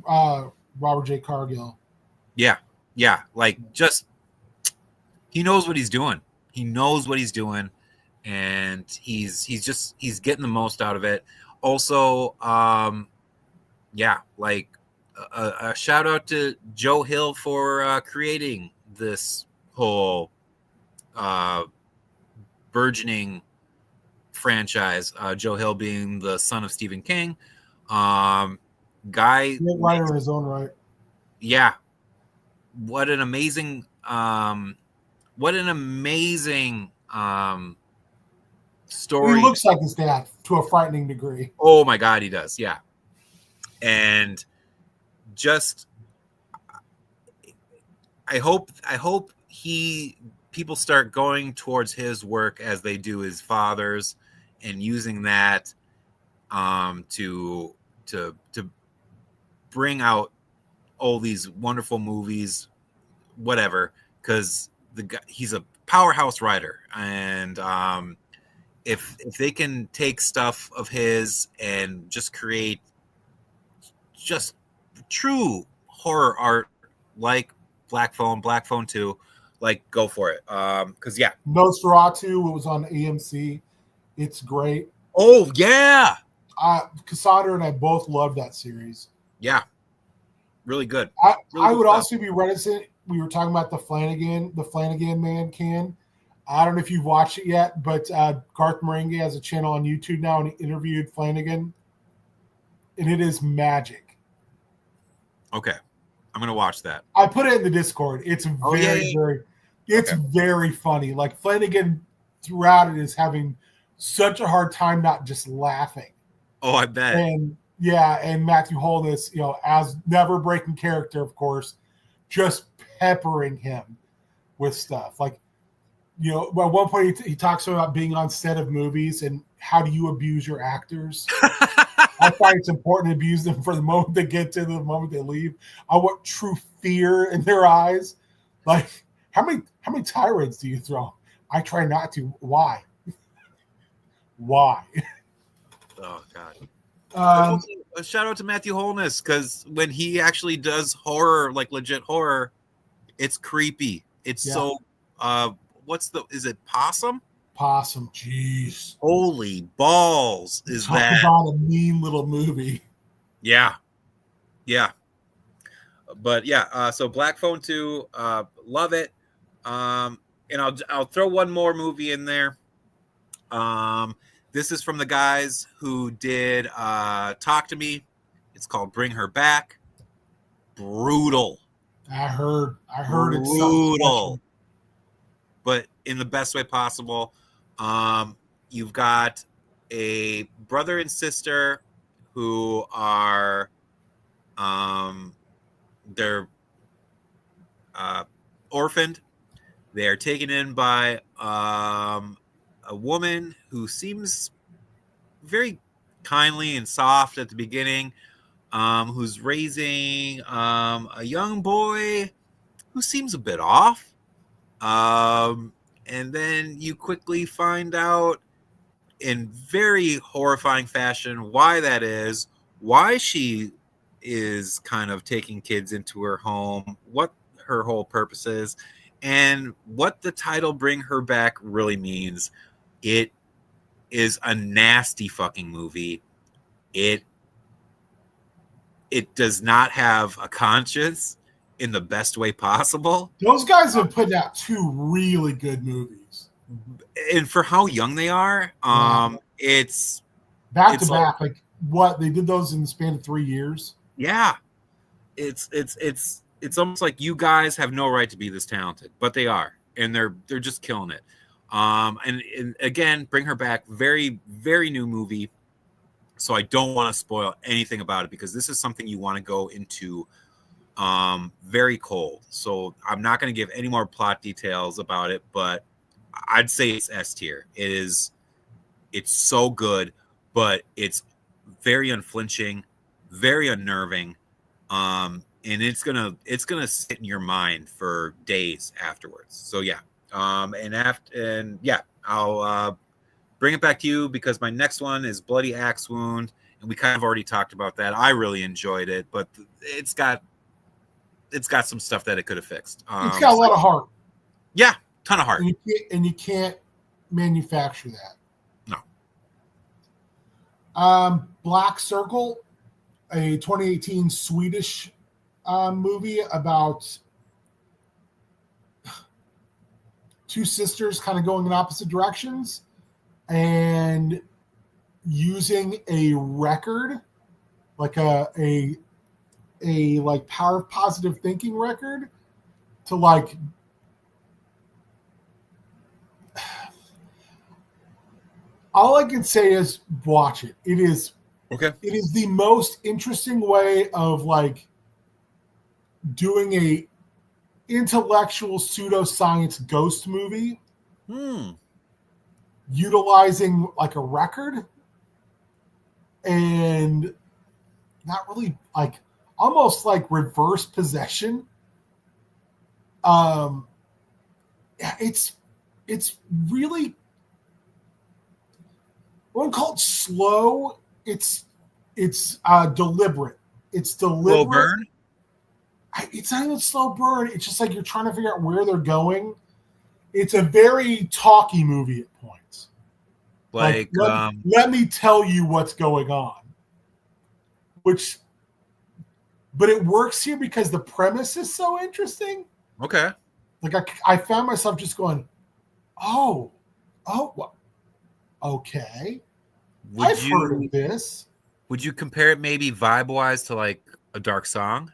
Robert J. Cargill. Yeah, like just he knows what he's doing. He knows what he's doing, and he's getting the most out of it. Also, like a shout out to Joe Hill for creating this whole burgeoning franchise. Joe Hill being the son of Stephen King, guy writer in his own right. Yeah. What an amazing story. He looks like his dad to a frightening degree. Oh my God, he does. Yeah. And just I hope people start going towards his work as they do his father's and using that to bring out all these wonderful movies, whatever, because he's a powerhouse writer. And if they can take stuff of his and just create just true horror art like Black Phone 2, like go for it. Because yeah, Nosferatu was on AMC. It's great. Oh yeah, Cassandra and I both loved that series. Yeah, really good. I would also be reticent. We were talking about the Flanagan Man can. I don't know if you've watched it yet, but Garth Marenghi has a channel on YouTube now, and he interviewed Flanagan, and it is magic. Okay, I'm gonna watch that. I put it in the Discord. It's very funny. Like Flanagan throughout it is having such a hard time not just laughing. Oh, I bet. And Matthew Holness, as never breaking character, of course, just peppering him with stuff. Like, at one point he talks about being on set of movies and how do you abuse your actors. I find it's important to abuse them for the moment they get to the moment they leave. I want true fear in their eyes. Like, how many tirades do you throw? I try not to. Why? Why? Oh God. Um, A shout out to Matthew Holness, because when he actually does horror, like legit horror, it's creepy. It's so is it Possum? Possum, jeez. Holy balls. Talk about a mean little movie. Yeah. But yeah, so Black Phone 2, love it. And I'll throw one more movie in there. This is from the guys who did Talk to Me. It's called Bring Her Back. Brutal. I heard it's brutal, but in the best way possible. You've got a brother and sister who are they're orphaned. They are taken in by a woman who seems very kindly and soft at the beginning, who's raising a young boy who seems a bit off. And then you quickly find out in very horrifying fashion why that is, why she is kind of taking kids into her home, what her whole purpose is, and what the title Bring Her Back really means. It is a nasty fucking movie. It does not have a conscience in the best way possible. Those guys have put out 2 really good movies. And for how young they are, it's back to back. Like what they did those in the span of 3 years. Yeah, it's almost like you guys have no right to be this talented, but they are, and they're just killing it. And again, Bring Her Back, very very new movie, so I don't want to spoil anything about it because this is something you want to go into very cold. So I'm not going to give any more plot details about it, but I'd say it's S tier. It's so good, but it's very unflinching, very unnerving, and it's gonna sit in your mind for days afterwards. So yeah, I'll bring it back to you because my next one is Bloody Axe Wound, and we kind of already talked about that. I really enjoyed it, but it's got some stuff that it could have fixed. It's got a lot of heart. Yeah, ton of heart. And you can't manufacture that. No. Black Circle, a 2018 Swedish movie about 2 sisters kind of going in opposite directions and using a record, like a like power of positive thinking record to like all I can say is watch it. It is okay. It is the most interesting way of like doing a intellectual pseudoscience ghost movie, utilizing like a record and not really like almost like reverse possession. Yeah, it's really, I wouldn't call it slow. It's deliberate. It's deliberate. Slow burn? It's not even slow burn. It's just like you're trying to figure out where they're going. It's a very talky movie at points. Like let me tell you what's going on. But it works here because the premise is so interesting. Okay. Like I found myself just going, oh, okay. I've heard of this. Would you compare it maybe vibe-wise to like A Dark Song?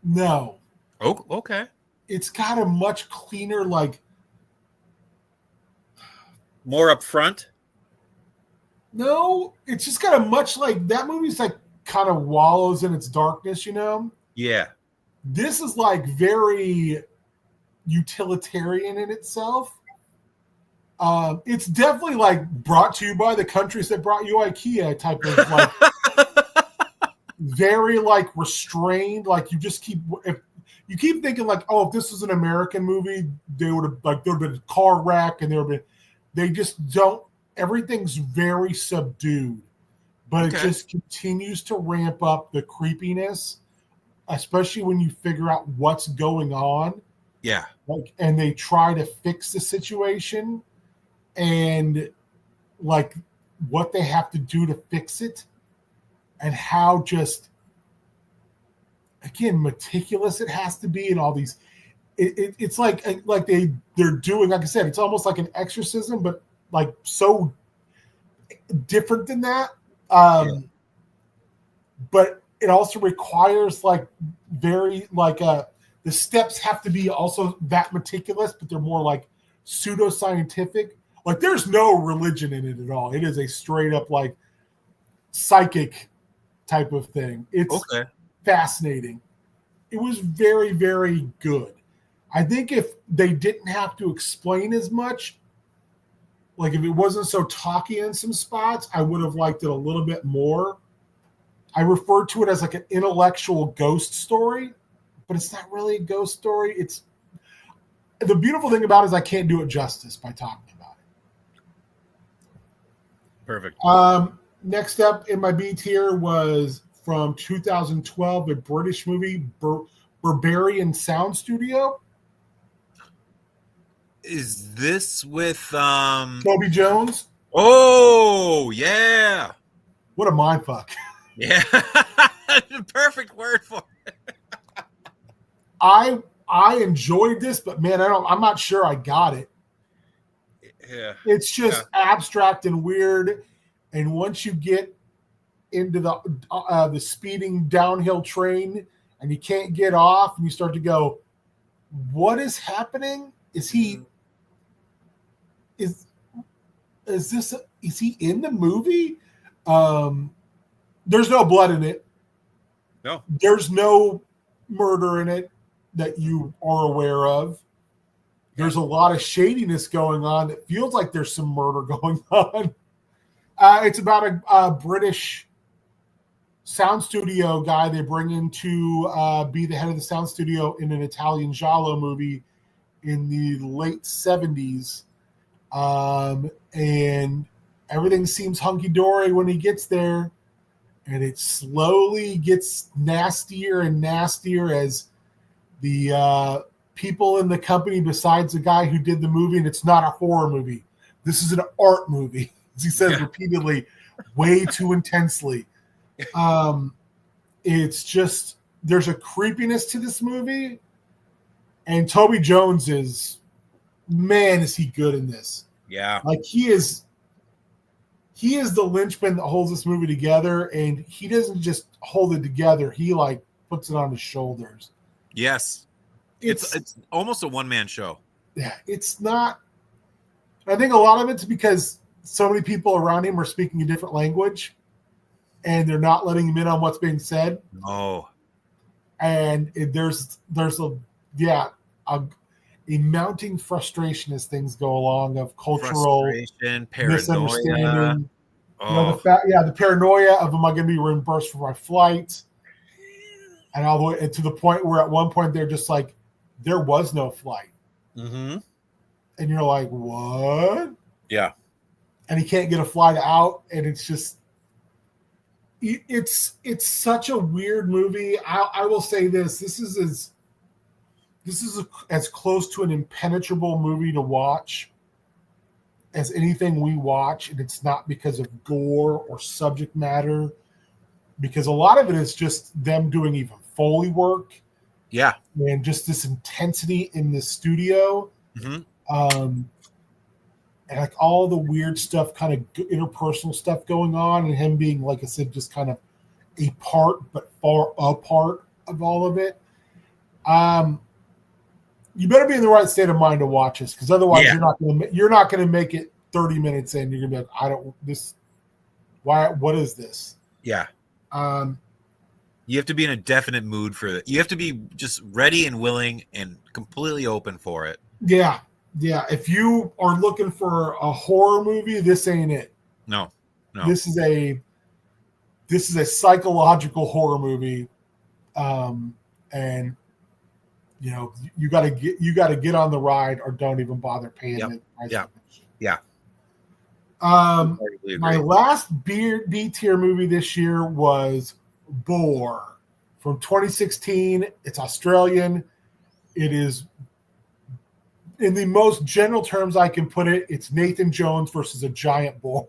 No. Oh, okay. It's got a much cleaner, like more upfront. No, it's just got a much like that movie's like kind of wallows in its darkness, you know? Yeah. This is like very utilitarian in itself. It's definitely like brought to you by the countries that brought you IKEA type of like very like restrained. Like you just keep if you keep thinking like, oh, if this was an American movie, they would have like there would have been a car wreck and there would have been. They just don't. Everything's very subdued, but it just continues to ramp up the creepiness, especially when you figure out what's going on. Yeah. Like, and they try to fix the situation and like what they have to do to fix it and how just again meticulous it has to be and all these it's like they're doing, like I said, it's almost like an exorcism, but like so different than that. But it also requires like very like the steps have to be also that meticulous, but they're more like pseudoscientific. Like there's no religion in it at all. It is a straight up like psychic type of thing. It's fascinating. It was very, very good. I think if they didn't have to explain as much, like if it wasn't so talky in some spots, I would have liked it a little bit more. I refer to it as like an intellectual ghost story, but it's not really a ghost story. It's the beautiful thing about it is I can't do it justice by talking about it. Perfect. Next up in my B tier was from 2012, a British movie, Barbarian Sound Studio. Is this with Toby Jones? Oh, yeah. What a mindfuck. Yeah. Perfect word for it. I enjoyed this, but man, I'm not sure I got it. Yeah. It's just abstract and weird. And once you get into the speeding downhill train and you can't get off and you start to go, what is happening? Is he in the movie? There's no blood in it. No. There's no murder in it that you are aware of. There's a lot of shadiness going on that feels like there's some murder going on. It's about a British sound studio guy they bring in to be the head of the sound studio in an Italian giallo movie in the late 70s. And everything seems hunky-dory when he gets there. And it slowly gets nastier and nastier as the people in the company, besides the guy who did the movie, and it's not a horror movie. This is an art movie, as he says repeatedly, way too intensely. It's just, there's a creepiness to this movie. And Toby Jones is he good in this. Yeah. Like he is the linchpin that holds this movie together, and he doesn't just hold it together. He like puts it on his shoulders. Yes. It's almost a one-man show. Yeah, it's not. I think a lot of it's because so many people around him are speaking a different language, and they're not letting him in on what's being said. Oh. And there's a mounting frustration as things go along of cultural misunderstanding, paranoia. Oh. The paranoia of am I going to be reimbursed for my flight, and all the way to the point where at one point they're just like, there was no flight, and you're like, what? Yeah, and he can't get a flight out, and it's just, it's such a weird movie. I will say this is as close to an impenetrable movie to watch as anything we watch, and it's not because of gore or subject matter, because a lot of it is just them doing even Foley work. Yeah. And just this intensity in the studio. And like all the weird stuff, kind of interpersonal stuff going on, and him being, like I said, just kind of a part, but far apart of all of it. You better be in the right state of mind to watch this, because otherwise you're not going to make it 30 minutes in. You're going to be like, what is this? Yeah. You have to be in a definite mood for it. You have to be just ready and willing and completely open for it. Yeah. Yeah, if you are looking for a horror movie, this ain't it. No. This is a psychological horror movie, and you got to get on the ride or don't even bother paying Yep. the price. Yeah. For it. Yeah. My last B tier movie this year was Boar from 2016. It's Australian. It is, in the most general terms I can put it, it's Nathan Jones versus a giant boar.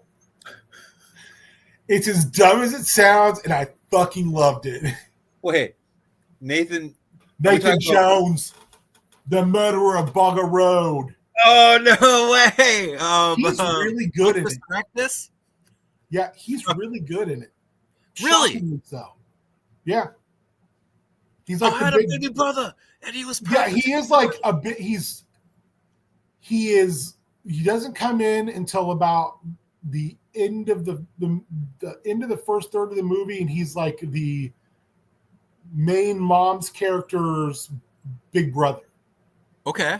It's as dumb as it sounds, and I fucking loved it. Wait, Nathan Jones, the murderer of Bogger Road. Oh, no way. He's really good in it. Practice? Yeah, he's really good in it. Really? Shockingly so. Yeah. He's I like had a baby brother, and he was Yeah, he is like a bit. He doesn't come in until about the end of the end of the first third of the movie, and he's like the main mom's character's big brother. Okay.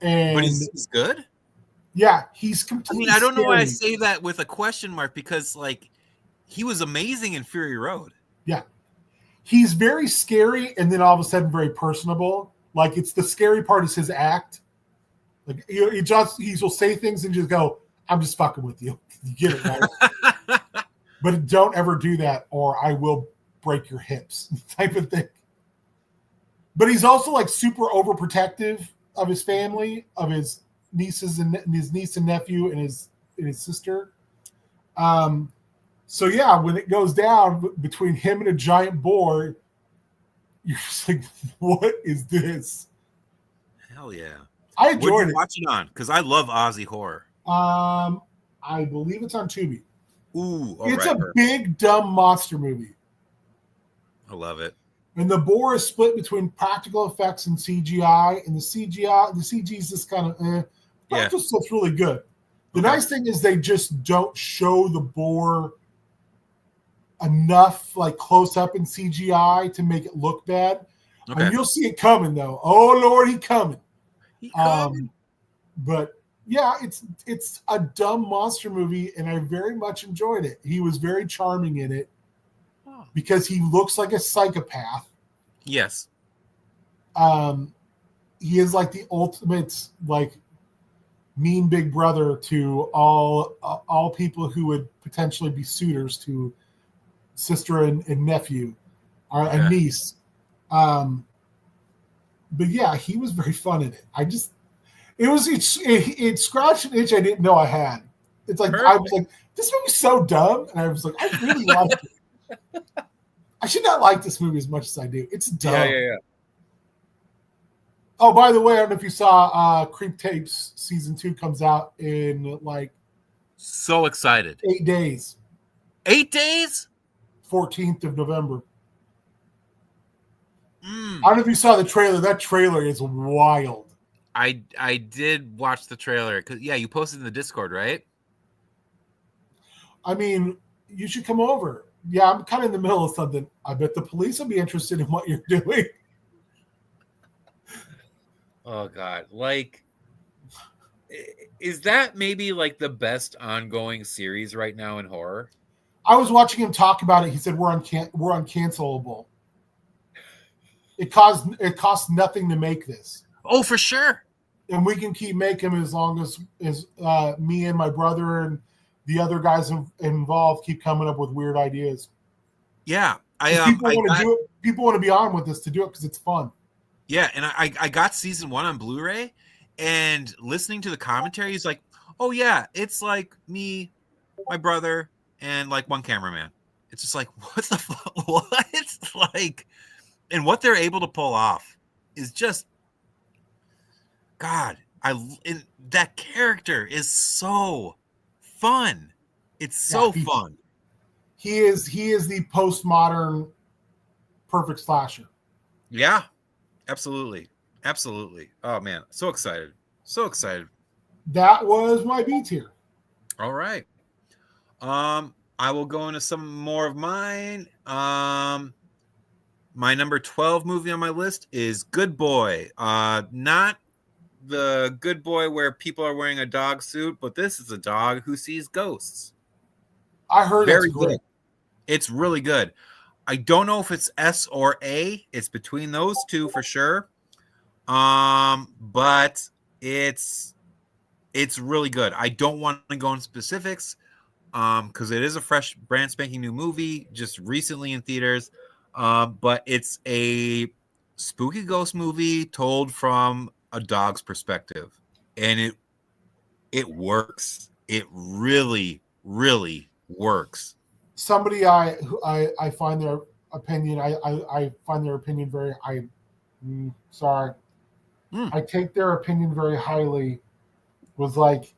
And but he's good? Yeah, he's completely I don't know why I scary. say that with a question mark, because like he was amazing in Fury Road. Yeah. He's very scary and then all of a sudden very personable. Like, it's the scary part is his act. Like, he will say things and just go, I'm just fucking with you. You get it, right? But don't ever do that or I will break your hips type of thing. But he's also like super overprotective of his family, of his nieces and his niece and nephew and his sister. So yeah, when it goes down between him and a giant boar, you're just like, what is this? Hell yeah. I enjoyed it. Watch it on, because I love Aussie horror. I believe it's on Tubi. Ooh, it's a big dumb monster movie. I love it. And the boar is split between practical effects and CGI, and the CG is just kind of practical stuff's really good. The nice thing is they just don't show the boar enough like close up in CGI to make it look bad. Okay. And you'll see it coming though. Oh Lord, he coming. He coming. But yeah, it's a dumb monster movie, and I very much enjoyed it. He was very charming in it because he looks like a psychopath. Yes. He is like the ultimate like mean big brother to all people who would potentially be suitors to sister and nephew or a niece. But yeah, he was very fun in it. It scratched an itch I didn't know I had. It's like I was like, this movie's so dumb, and I was like, I really liked it. I should not like this movie as much as I do. It's dumb. Yeah. Oh, by the way, I don't know if you saw Creep Tapes season 2 comes out in like so excited. 8 days. 8 days? 14th of November. I don't know if you saw the trailer. That trailer is wild. I did watch the trailer because you posted in the Discord, right? I mean, you should come over. Yeah, I'm kind of in the middle of something. I bet the police will be interested in what you're doing. Oh God! Like, is that maybe like the best ongoing series right now in horror? I was watching him talk about it. He said we're uncancelable. It costs nothing to make this. Oh, for sure. And we can keep making them as long as me and my brother and the other guys involved keep coming up with weird ideas. Yeah, people want to be on with this to do it because it's fun. Yeah, and I got season 1 on Blu-ray, and listening to the commentary, he's like, "Oh yeah, it's like me, my brother, and like one cameraman." It's just like, what the fuck? What? Like, and what they're able to pull off is just, God. That character is so fun. It's so fun. He is the postmodern perfect slasher. Yeah, absolutely. Oh man, so excited. That was my B tier. All right. I will go into some more of mine. My number 12 movie on my list is Good Boy. Not the Good Boy where people are wearing a dog suit, but this is a dog who sees ghosts. I heard Very that's great. good. It's really good. I don't know if it's S or A. It's between those two for sure. But it's really good. I don't want to go into specifics because it is a fresh, brand spanking new movie just recently in theaters. But it's a spooky ghost movie told from a dog's perspective, and it works. It really, really works. Somebody I find their opinion I find their opinion very sorry. I take their opinion very highly. Was like,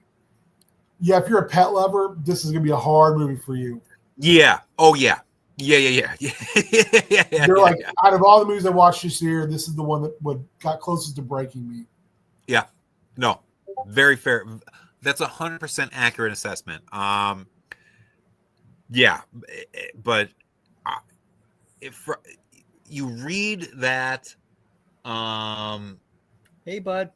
yeah, if you're a pet lover, this is gonna be a hard movie for you. Yeah. Oh yeah. Yeah. They're like, out of all the movies I watched this year, this is the one that got closest to breaking me. Yeah. No. Very fair. That's 100% accurate assessment. Yeah, but if you read that, hey bud,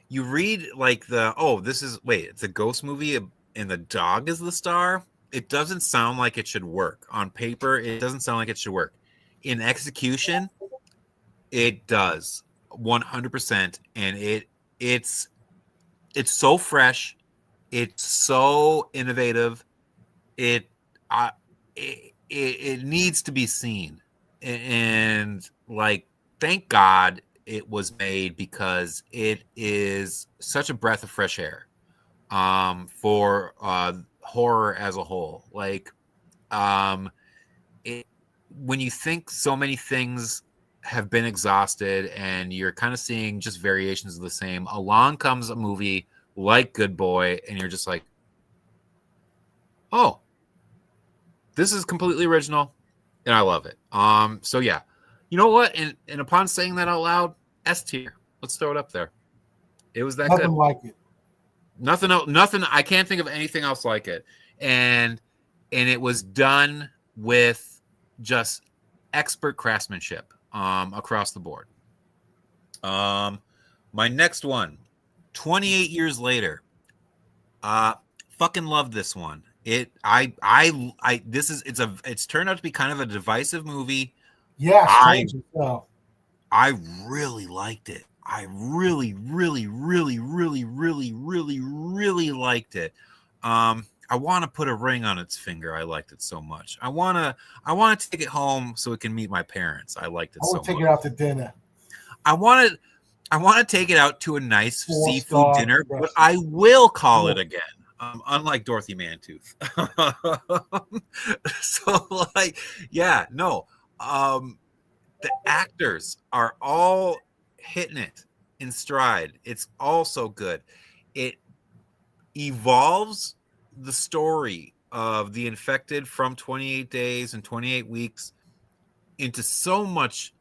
you read like it's a ghost movie and the dog is the star. It doesn't sound like it should work on paper. It doesn't sound like it should work in execution. It does 100%, and it's so fresh. It's so innovative. It needs to be seen, and like, thank God it was made because it is such a breath of fresh air for horror as a whole. Like, when you think so many things have been exhausted and you're kind of seeing just variations of the same, along comes a movie like Good Boy, and you're just like, oh, this is completely original, and I love it. So yeah, you know what? And upon saying that out loud, S tier. Let's throw it up there. It was that Nothing good. like it. Nothing else. Nothing. I can't think of anything else like it. And it was done with just expert craftsmanship across the board. My next one, 28 years later. Fucking love this one. It's turned out to be kind of a divisive movie. Yeah, I really liked it. I really, really, really, really, really, really, really liked it. I want to put a ring on its finger. I liked it so much. I want to take it home so it can meet my parents. I liked it so much. I want to take it out to dinner. I want to take it out to a nice seafood dinner, but I will call it again. Unlike Dorothy Mantooth. So, like, yeah, no. The actors are all hitting it in stride. It's all so good. It evolves the story of the infected from 28 days and 28 weeks into such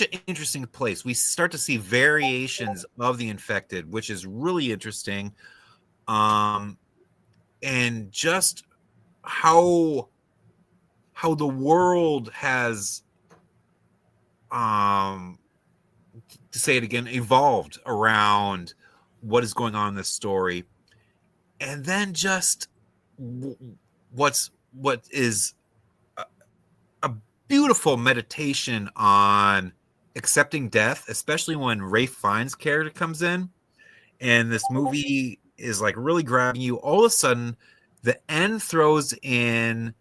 an interesting place. We start to see variations of the infected, which is really interesting. And just how the world has, to say it again, evolved around what is going on in this story, and then just what is a beautiful meditation on accepting death, especially when Ralph Fiennes' character comes in, and this movie is like really grabbing you. All of a sudden, the end throws in,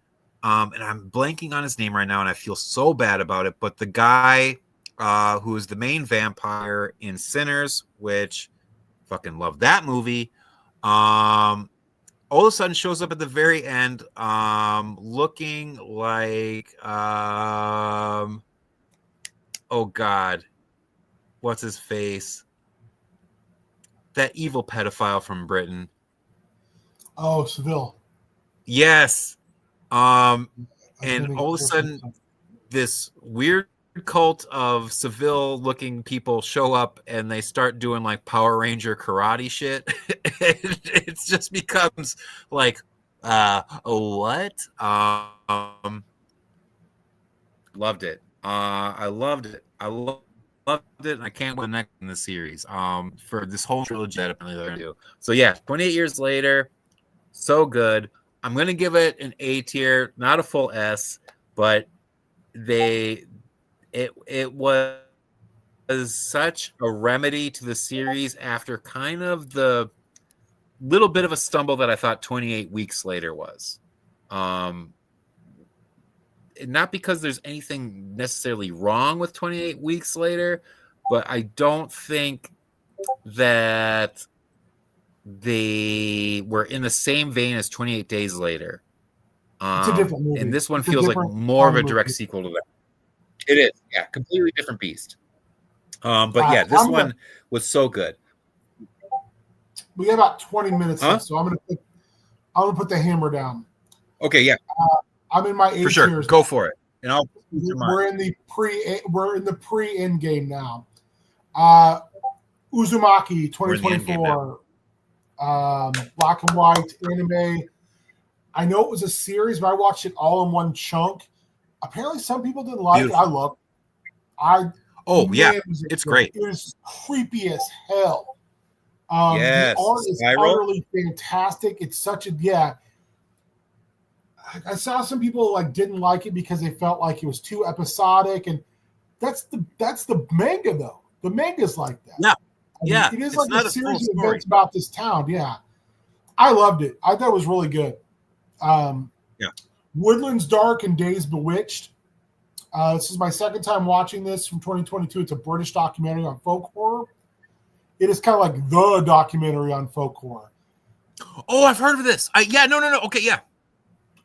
and I'm blanking on his name right now, and I feel so bad about it, but the guy who is the main vampire in Sinners, which fucking love that movie, all of a sudden shows up at the very end, looking like, oh God, what's his face? That evil pedophile from Britain. Oh, Seville. Yes. And all of a sudden, this weird cult of Seville-looking people show up, and they start doing like Power Ranger karate shit. It just becomes like, what? Loved it. I loved it. I loved loved it, and I can't wait next in the series. For this whole trilogy that apparently they're gonna do. So yeah, 28 years later, so good. I'm gonna give it an A tier, not a full S, but it was such a remedy to the series after kind of the little bit of a stumble that I thought 28 Weeks Later was. Not because there's anything necessarily wrong with 28 Weeks Later, but I don't think that they were in the same vein as 28 Days Later. It's a different movie. And this one feels like more of a direct sequel to that. It is, yeah, completely different beast. But yeah, this one was so good. We got about 20 minutes left, so I'm gonna put the hammer down. Okay, yeah. I'm in my 8 for sure. tiers. Go for it. And we're in the pre-end game now. Uzumaki 2024. Black and white anime. I know it was a series, but I watched it all in one chunk. Apparently, some people didn't like it. I love it. It's great. It was creepy as hell. Yes, the art is utterly fantastic. It's such a I saw some people didn't like it because they felt like it was too episodic, and that's the manga though. The manga's like that. Yeah, it is like a series of events about this town. Yeah, I loved it. I thought it was really good. Woodlands Dark and Days Bewitched. This is my second time watching this from 2022. It's a British documentary on folk horror. It is kind of like the documentary on folk horror. Oh, I've heard of this. No. Okay, yeah.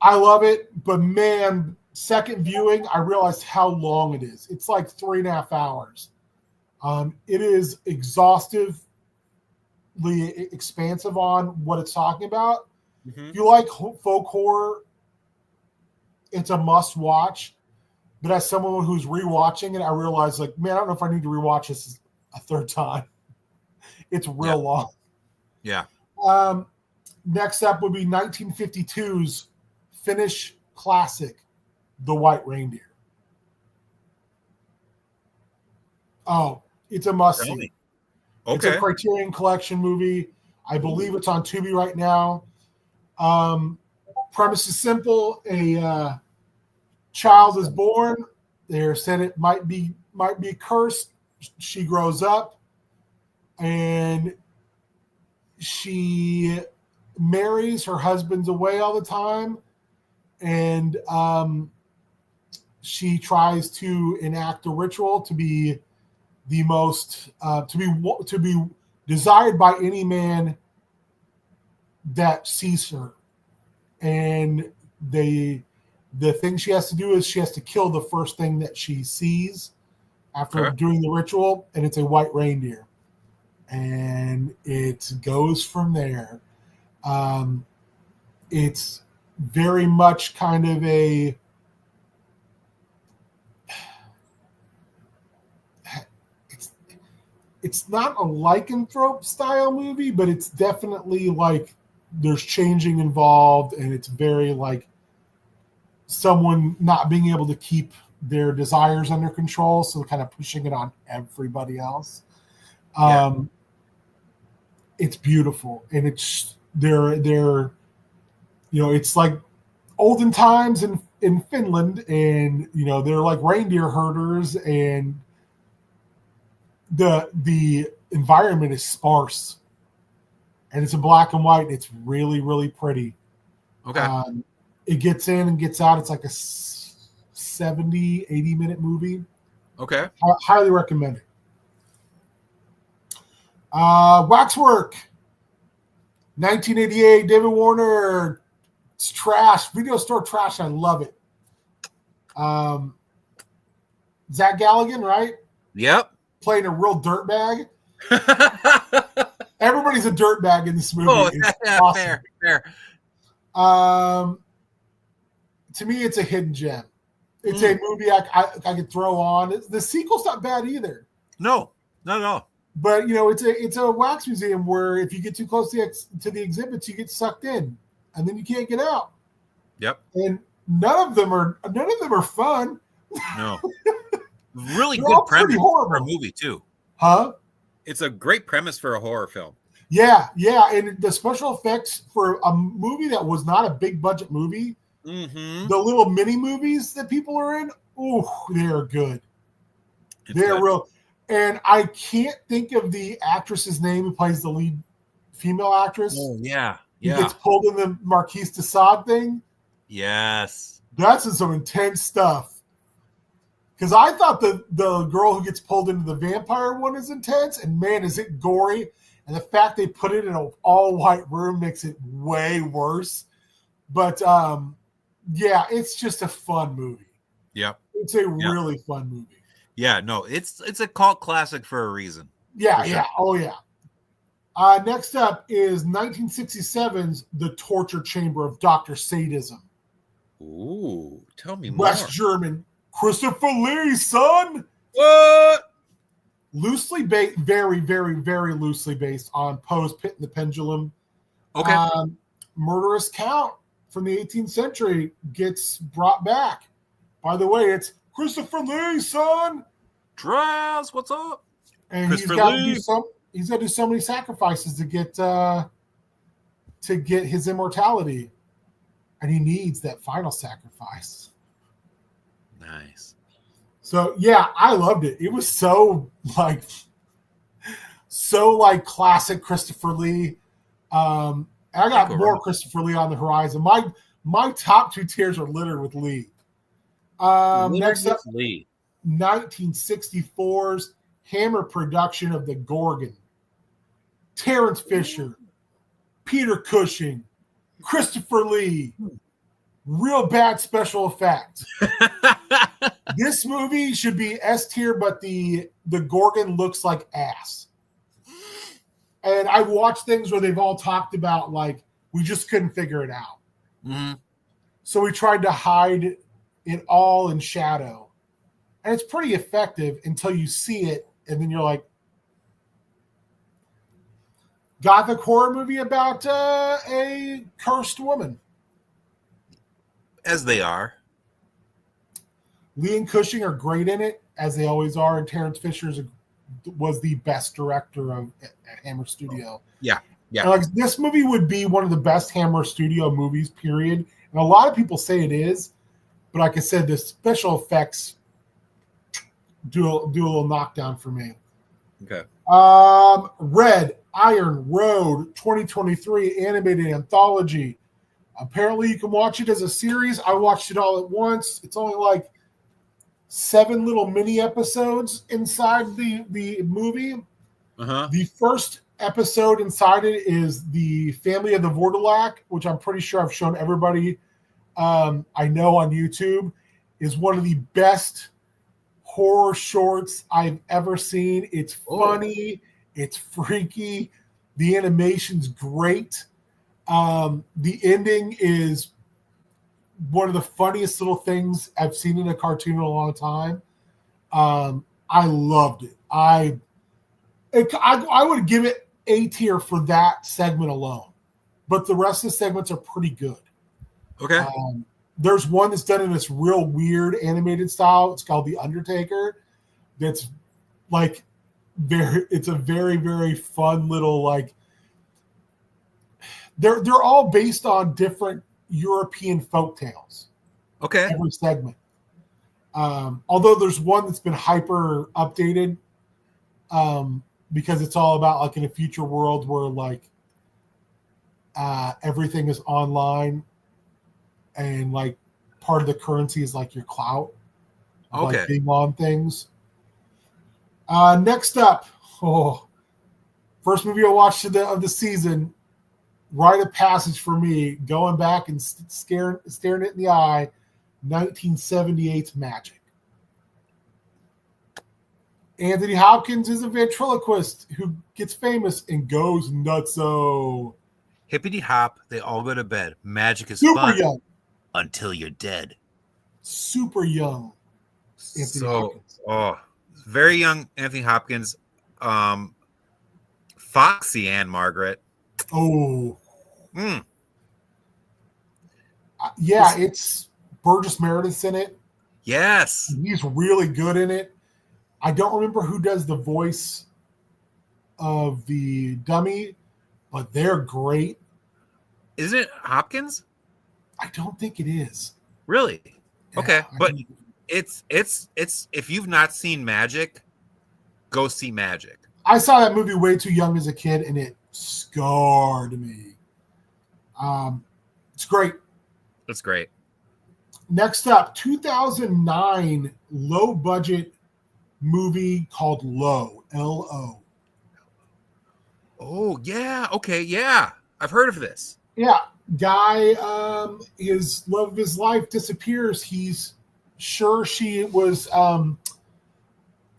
I love it, but man, second viewing, I realized how long it is. It's like 3.5 hours. It is exhaustively expansive on what it's talking about. Mm-hmm. If you like folk horror, it's a must watch. But as someone who's rewatching it, I realized, man, I don't know if I need to rewatch this a third time. It's real long. Yeah. Next up would be 1952's Finnish classic, The White Reindeer. Oh, it's a must-see. Okay. It's a Criterion Collection movie. I believe it's on Tubi right now. Premise is simple. A child is born. They're said it might be cursed. She grows up, and she marries. Her husband's away all the time, and she tries to enact a ritual to be the most to be desired by any man that sees her. And the thing she has to do is she has to kill the first thing that she sees after doing the ritual, and it's a white reindeer. And it goes from there. It's very much kind of it's not a lycanthrope style movie, but it's definitely like there's changing involved, and it's very like someone not being able to keep their desires under control, so kind of pushing it on everybody else. It's beautiful, and it's they're it's like olden times in Finland, and they're like reindeer herders, and the environment is sparse, and it's in black and white. It's really, really pretty. Okay. It gets in and gets out. It's like a 70, 80-minute movie. Okay. I highly recommend it. Waxwork, 1988, David Warner. It's trash. Video store trash. I love it. Zach Galligan, right? Yep. Playing a real dirtbag. Everybody's a dirtbag in this movie. Oh, yeah, awesome. Fair. To me, it's a hidden gem. It's a movie I could throw on. The sequel's not bad either. No, not at all. But it's a wax museum where if you get too close to the exhibits, you get sucked in, and then you can't get out. Yep. And none of them are fun. No. Really They're good all pretty premise for a horrible. movie too. Huh? It's a great premise for a horror film. Yeah, and the special effects for a movie that was not a big budget movie, Mm-hmm. the little mini movies that people are in, they are good. They're good. real. And I can't think of the actress's name who plays the lead female actress. Oh, yeah. Who gets pulled in the Marquise de Sade thing. Yes. That's some intense stuff. Because I thought the girl who gets pulled into the vampire one is intense, and man, is it gory. And the fact they put it in an all-white room makes it way worse. But, yeah, it's just a fun movie. Yep. It's a really fun movie. Yeah, no, it's a cult classic for a reason. Yeah, yeah. Oh, yeah. Next up is 1967's The Torture Chamber of Dr. Sadism. Ooh, tell me more. West German. Christopher Lee, son! What? Loosely based, very, very, very loosely based on Poe's Pit and the Pendulum. Okay. Murderous Count from the 18th century gets brought back. By the way, it's Christopher Lee, son! Draz, what's up? And he's got to do so many sacrifices to get his immortality. And he needs that final sacrifice. Nice. So yeah, I loved it. It was so classic Christopher Lee. I got more Christopher Lee on the horizon. My top 2 tiers are littered with Lee. Next up, Lee. 1964's Hammer production of The Gorgon. Terrence Fisher, Peter Cushing, Christopher Lee. Real bad special effects. This movie should be S tier, but the Gorgon looks like ass. And I've watched things where they've all talked about, like, we just couldn't figure it out. Mm-hmm. So we tried to hide it all in shadow. And it's pretty effective until you see it, and then you're like, gothic horror movie about a cursed woman. As they are. Lee and Cushing are great in it, as they always are, and Terrence Fisher was the best director at Hammer Studio. Yeah. This movie would be one of the best Hammer Studio movies, period. And a lot of people say it is, but like I said, the special effects do a little knockdown for me. Okay. Red Iron Road 2023 animated anthology. Apparently, you can watch it as a series. I watched it all at once. It's only like 7 little mini episodes inside the movie. Uh-huh. The first episode inside it is the family of the Vordelak, which I'm pretty sure I've shown everybody I know on YouTube, is one of the best horror shorts I've ever seen. It's funny. It's freaky. The animation's great. The ending is one of the funniest little things I've seen in a cartoon in a long time. I loved it. I would give it A tier for that segment alone, but the rest of the segments are pretty good. Okay. There's one that's done in this real weird animated style. It's called The Undertaker. That's like it's a very, very fun little, like, they're all based on different European folk tales. Okay. Every segment. Although there's one that's been hyper updated because it's all about, like, in a future world where, like, everything is online and, like, part of the currency is, like, your clout. Okay. Like, being on things. Next up, first movie I watched of the season, rite of passage for me, going back and staring it in the eye, 1978's Magic. Anthony Hopkins is a ventriloquist who gets famous and goes nutso. Hippity hop, they all go to bed. Magic is Super fun young. until you're dead. Super young. Anthony Hopkins. Very young Anthony Hopkins. Foxy Anne Margaret. Oh. Yeah, it's Burgess Meredith's in it. Yes. He's really good in it. I don't remember who does the voice of the dummy, but they're great. Isn't it Hopkins? I don't think it is. Really? Yeah, Okay, I but think- it's if you've not seen Magic, go see Magic. I saw that movie way too young as a kid, and it scarred me. It's great. That's great. Next up, 2009 low budget movie called Low, L-O. Oh yeah, okay, yeah. I've heard of this. Yeah, guy, his love of his life disappears. He's sure she was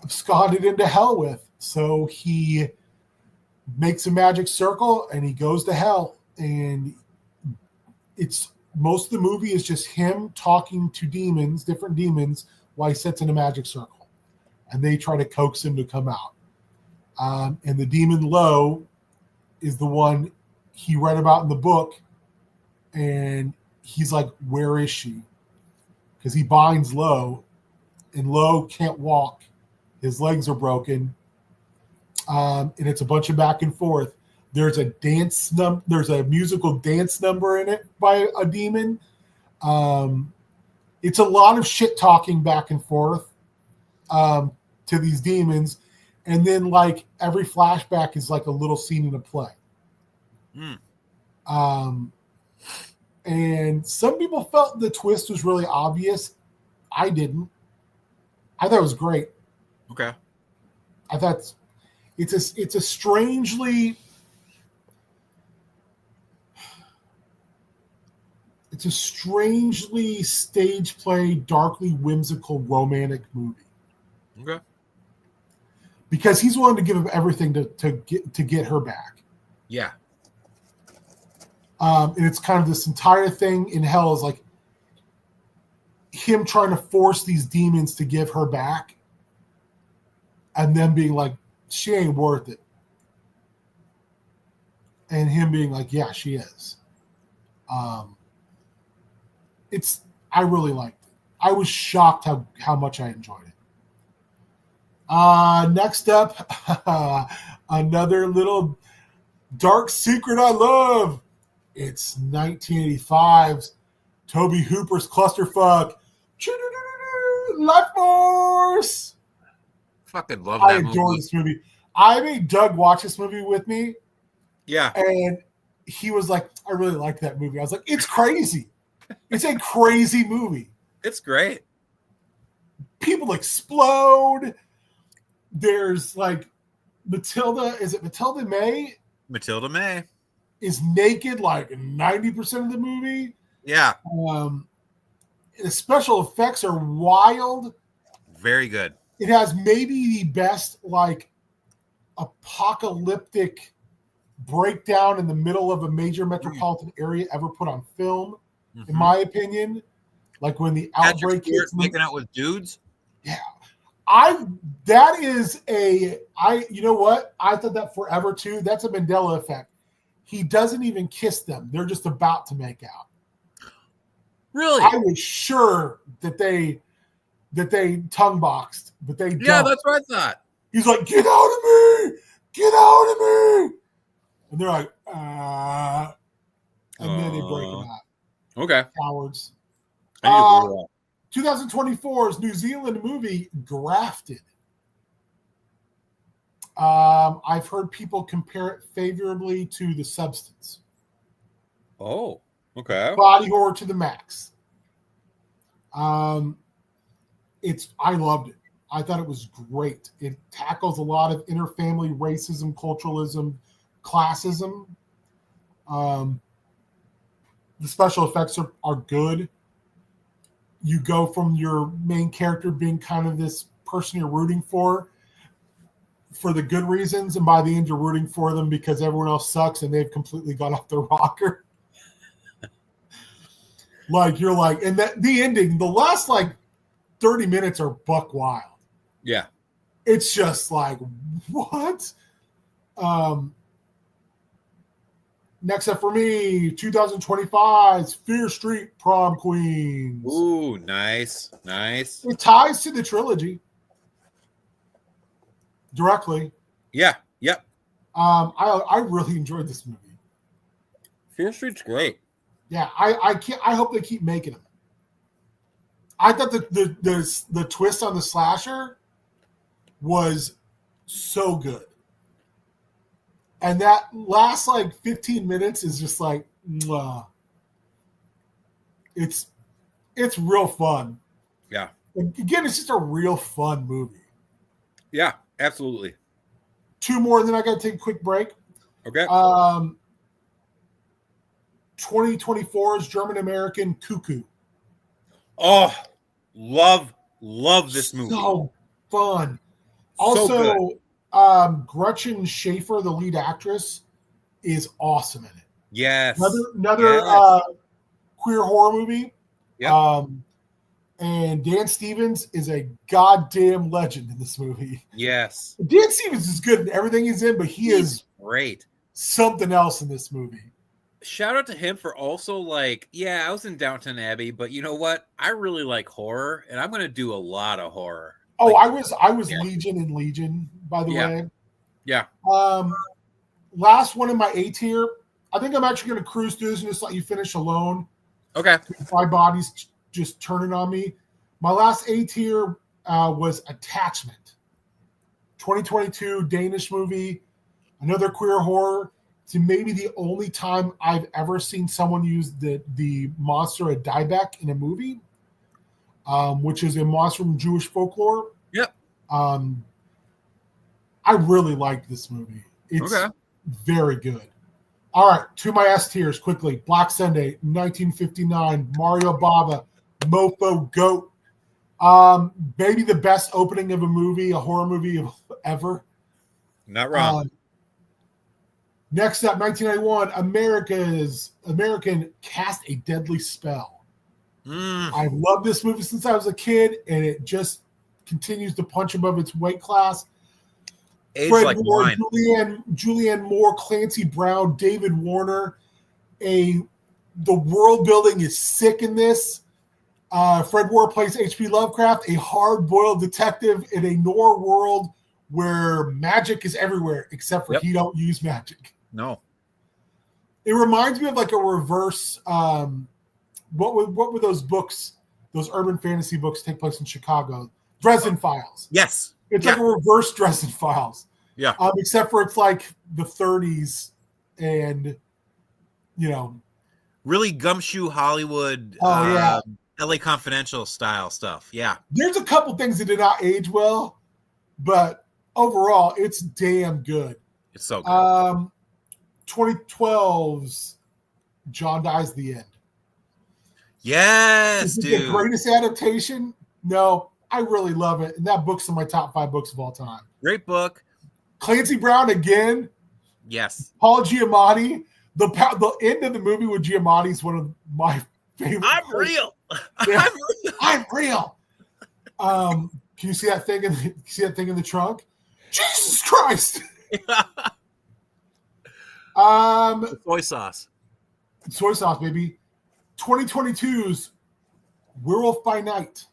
absconded into hell with. So he makes a magic circle and he goes to hell. And it's most of the movie is just him talking to demons, different demons, while he sits in a magic circle. And they try to coax him to come out. And the demon Low is the one he read about in the book. And he's like, where is she? Because he binds Low, and Low can't walk. His legs are broken. And it's a bunch of back and forth. There's a there's a musical dance number in it by a demon. It's a lot of shit talking back and forth to these demons. And then like every flashback is like a little scene in a play. And some people felt the twist was really obvious. I didn't. I thought it was great. Okay. I thought it's a strangely stage play, darkly whimsical, romantic movie. Okay. Because he's willing to give him everything to get her back. Yeah. And it's kind of this entire thing in hell is like him trying to force these demons to give her back, and then being like, she ain't worth it. And him being like, yeah, she is. I really liked it. I was shocked how much I enjoyed it. Next up, another little dark secret I love. It's 1985's Toby Hooper's clusterfuck. Life Force. Fucking love I that adore movie. this movie. I made Doug watch this movie with me, Yeah. and he was like, I really like that movie. I was like, it's crazy. It's a crazy movie. It's great. People explode. There's like Matilda. Is it Matilda May? Matilda May. Is naked like 90% of the movie. Yeah. The special effects are wild. Very good. It has maybe the best like apocalyptic breakdown in the middle of a major metropolitan area ever put on film, in my opinion. Like when the outbreak hits, making out with dudes. Yeah. You know what? I thought that forever too. That's a Mandela effect. He doesn't even kiss them. They're just about to make out. Really? I was sure that they tongue boxed, but they Yeah, don't. that's what I thought. He's like, get out of me! Get out of me! And they're like, and then they break them out. Okay. Cowards. I need to Google 2024's New Zealand movie, Grafted. I've heard people compare it favorably to The Substance. that. Oh, okay. Body horror to the max. I loved it. I thought it was great. It tackles a lot of interfamily racism, culturalism, classism. The special effects are good. You go from your main character being kind of this person you're rooting for the good reasons, and by the end you're rooting for them because everyone else sucks and they've completely gone off their rocker. Like you're like, and that the ending, the last like 30 minutes are buck wild. Yeah. It's just like, what? Next up for me, 2025's Fear Street Prom Queens. Ooh, nice. Nice. It ties to the trilogy. directly. Yeah. Yep. I really enjoyed this movie. Fear Street's great. Yeah, I hope they keep making them. I thought the twist on the slasher was so good. And that last like 15 minutes is just like, mwah. It's real fun. Yeah. And again, it's just a real fun movie. Yeah, absolutely. 2 more, and then I got to take a quick break. Okay. 2024's German American Cuckoo. Oh, love this movie. So fun. So Also, Gretchen Schaefer, the lead actress, is awesome in it. Yes. Another Yes. queer horror movie. Yep. And Dan Stevens is a goddamn legend in this movie. Yes. Dan Stevens is good in everything he's in, but he is great. something else in this movie. Shout out to him for also like, yeah, I was in Downton Abbey, but you know what? I really like horror, and I'm going to do a lot of horror. Oh, Like, I was yeah. Legion in Legion, by the way. Yeah. Last one in my A tier. I think I'm actually going to cruise through this and just let you finish alone. Okay. My body's just turning on me. My last A tier was Attachment. 2022 Danish movie, another queer horror. It's maybe the only time I've ever seen someone use the monster of Dybeck in a movie, which is a monster from Jewish folklore. Yep. I really liked this movie. It's very good. All right, to my S tiers quickly. Black Sunday, 1959, Mario Bava, Mofo Goat. Maybe the best opening of a movie, a horror movie ever. Not wrong. Next up, 1991, American Cast a Deadly Spell. I've loved this movie since I was a kid, and it just continues to punch above its weight class. Fred like Moore, wine. Julianne Moore, Clancy Brown, David Warner. The world building is sick in this. Fred Moore plays H.P. Lovecraft, a hard-boiled detective in a noir world where magic is everywhere, except for he don't use magic. No. It reminds me of like a reverse. What were those books? Those urban fantasy books take place in Chicago. Dresden Files. Yes. It's like a reverse Dresden Files. Yeah. Except for it's like the 30s and, really gumshoe Hollywood. LA Confidential style stuff. Yeah. There's a couple things that did not age well, but overall, it's damn good. It's so good. 2012's John Dies the End. Yes, Is it dude. the greatest adaptation? No, I really love it. And that book's in my top 5 books of all time. Great book. Clancy Brown again. Yes. Paul Giamatti. The end of the movie with Giamatti is one of my favorite. I'm real. Yeah. I'm real. I'm real. Can you see that thing in the trunk? Jesus Christ. Soy sauce. Soy sauce, baby. 2022's Werewolf by Night.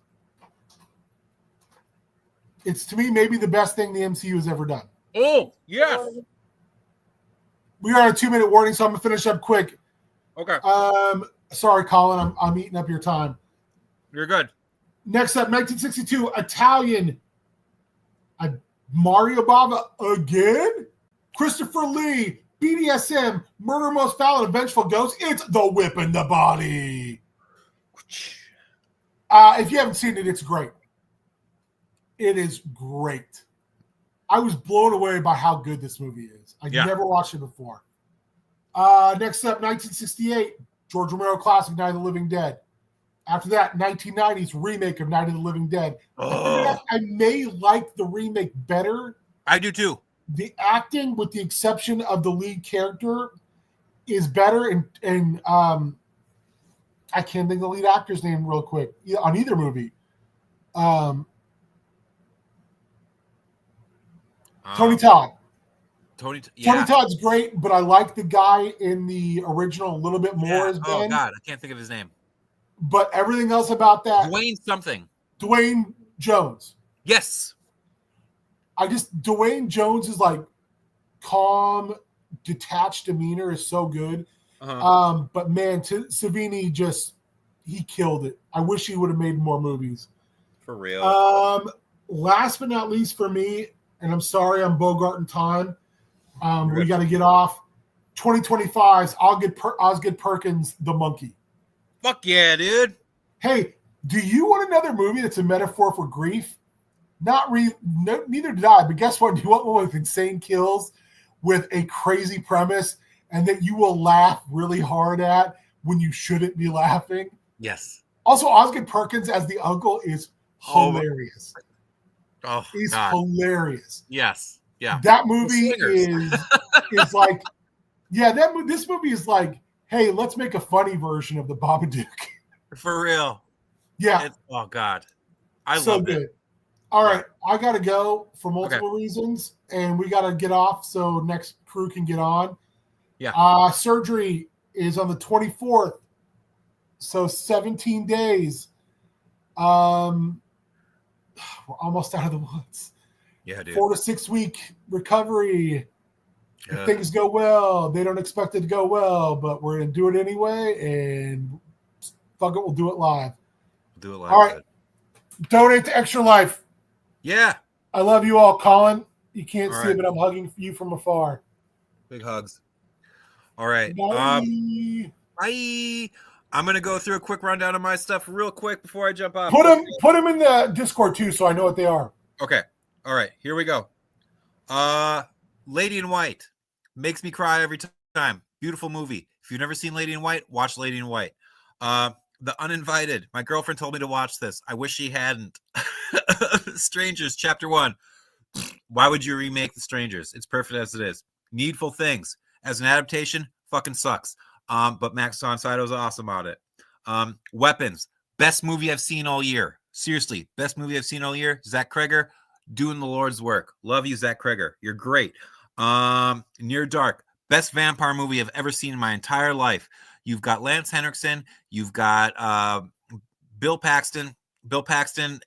It's, to me, maybe the best thing the MCU has ever done. Oh, yes. We are on a 2-minute warning, so I'm going to finish up quick. Okay. Sorry, Colin. I'm eating up your time. You're good. Next up, 1962, Italian. Mario Bava again? Christopher Lee. BDSM, Murder Most Foul and Vengeful Ghost. It's The Whip in the Body. If you haven't seen it, it's great. It is great. I was blown away by how good this movie is. I never watched it before. Next up, 1968, George Romero classic, Night of the Living Dead. After that, 1990s remake of Night of the Living Dead. Oh. I may like the remake better. I do too. The acting, with the exception of the lead character, is better. And I can't think of the lead actor's name real quick on either movie. Tony Todd. Tony Todd's great, but I like the guy in the original a little bit more as Ben. Oh, God. I can't think of his name. But everything else about that. Dwayne something. Dwayne Jones. Yes. Dwayne Jones' like calm, detached demeanor is so good. But man, Savini he killed it. I wish he would have made more movies. For real. Last but not least for me, and I'm sorry I'm bogarting time. We good. got to get off. 2025's Osgood Perkins, The Monkey. Fuck yeah, dude. Hey, do you want another movie that's a metaphor for grief? Neither did I, but guess what? Do you want one with insane kills, with a crazy premise, and that you will laugh really hard at when you shouldn't be laughing? Yes. Also, Osgood Perkins as the uncle is hilarious. He's hilarious. Yes. Yeah. That movie is like, this movie is like, hey, let's make a funny version of the Babadook. For real. Yeah. Oh God. I love it. All right. I got to go for multiple reasons, and we got to get off so next crew can get on. Yeah. Surgery is on the 24th. So 17 days. We're almost out of the woods. Yeah, dude. 4 to 6 week recovery. Yeah. If things go well, they don't expect it to go well, but we're going to do it anyway, and fuck it, we'll do it live. We'll do it live. All right. Donate to Extra Life. Yeah. I love you all, Colin. You can't see it, but I'm hugging you from afar. Big hugs. All right. Bye. Bye. I'm going to go through a quick rundown of my stuff real quick before I jump off. Put them in the Discord too, so I know what they are. Okay. All right. Here we go. Lady in White. Makes me cry every time. Beautiful movie. If you've never seen Lady in White, watch Lady in White. The Uninvited. My girlfriend told me to watch this. I wish she hadn't. Strangers, Chapter 1. Why would you remake The Strangers? It's perfect as it is. Needful Things. As an adaptation, fucking sucks. But Max von Sydow's awesome on it. Weapons. Best movie I've seen all year. Seriously, best movie I've seen all year. Zach Kreger, doing the Lord's work. Love you, Zach Kreger. You're great. Near Dark. Best vampire movie I've ever seen in my entire life. You've got Lance Henriksen. You've got Bill Paxton. Bill Paxton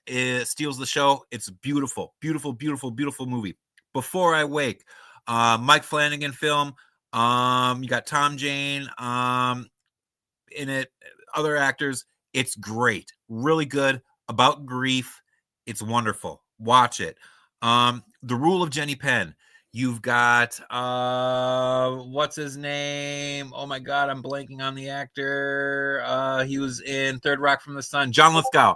steals the show. It's beautiful, beautiful, beautiful, beautiful movie. Before I Wake. Mike Flanagan film. You got Tom Jane in it, other actors. It's great, really good, about grief. It's wonderful. Watch it. The Rule of Jenny Penn. You've got what's his name? Oh my God, I'm blanking on the actor. He was in Third Rock from the Sun. John Lithgow,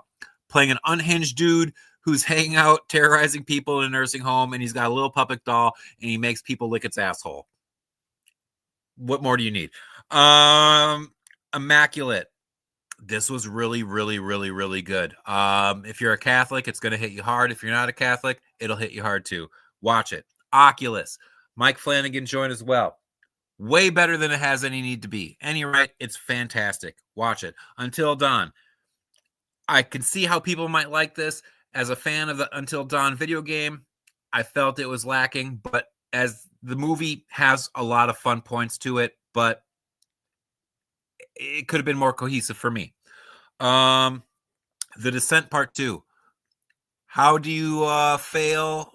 playing an unhinged dude who's hanging out, terrorizing people in a nursing home, and he's got a little puppet doll, and he makes people lick its asshole. What more do you need? Immaculate. This was really, really, really, really good. If you're a Catholic, it's going to hit you hard. If you're not a Catholic, it'll hit you hard too. Watch it. Oculus. Mike Flanagan joined as well. Way better than it has any need to be. Any right, it's fantastic. Watch it. Until Dawn. I can see how people might like this. As a fan of the Until Dawn video game, I felt it was lacking, but as the movie has a lot of fun points to it, but it could have been more cohesive for me. The Descent Part 2. How do you fail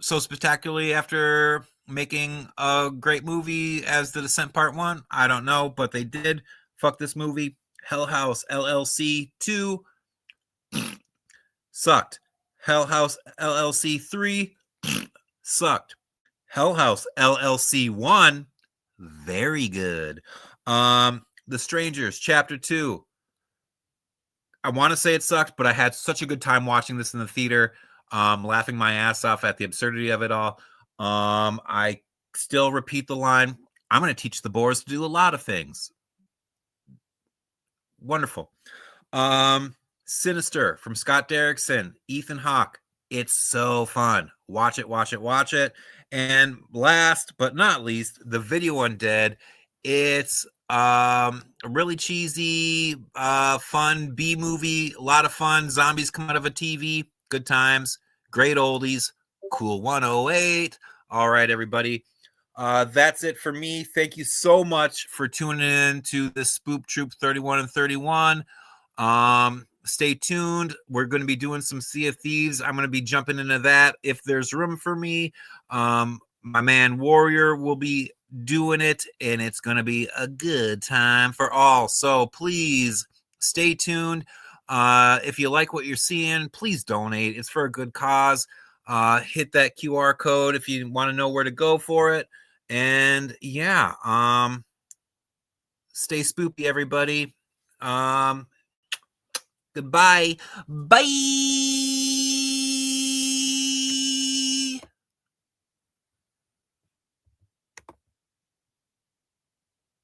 so spectacularly after making a great movie as The Descent Part 1? I don't know, but they did. Fuck this movie. Hell House LLC 2 sucked. Hell House LLC 3 sucked. Hell House LLC 1 very good. The Strangers Chapter 2. I want to say it sucked, but I had such a good time watching this in the theater, laughing my ass off at the absurdity of it all. I still repeat the line, I'm going to teach the boars to do a lot of things. Wonderful. Sinister from Scott Derrickson, Ethan Hawke. It's so fun. Watch it, watch it, watch it. And last but not least, The Video Undead. It's a really cheesy, fun B movie. A lot of fun. Zombies come out of a TV. Good times. Great oldies. Cool 108. All right, everybody. That's it for me. Thank you so much for tuning in to the Spoop Troop 31 and 31. stay tuned. We're going to be doing some Sea of Thieves. I'm going to be jumping into that if there's room for me. My man Warrior will be doing it, and it's going to be a good time for all. So please stay tuned. If you like what you're seeing, please donate. It's for a good cause. Hit that QR code if you want to know where to go for it. And yeah, stay spoopy, everybody. Goodbye. Bye.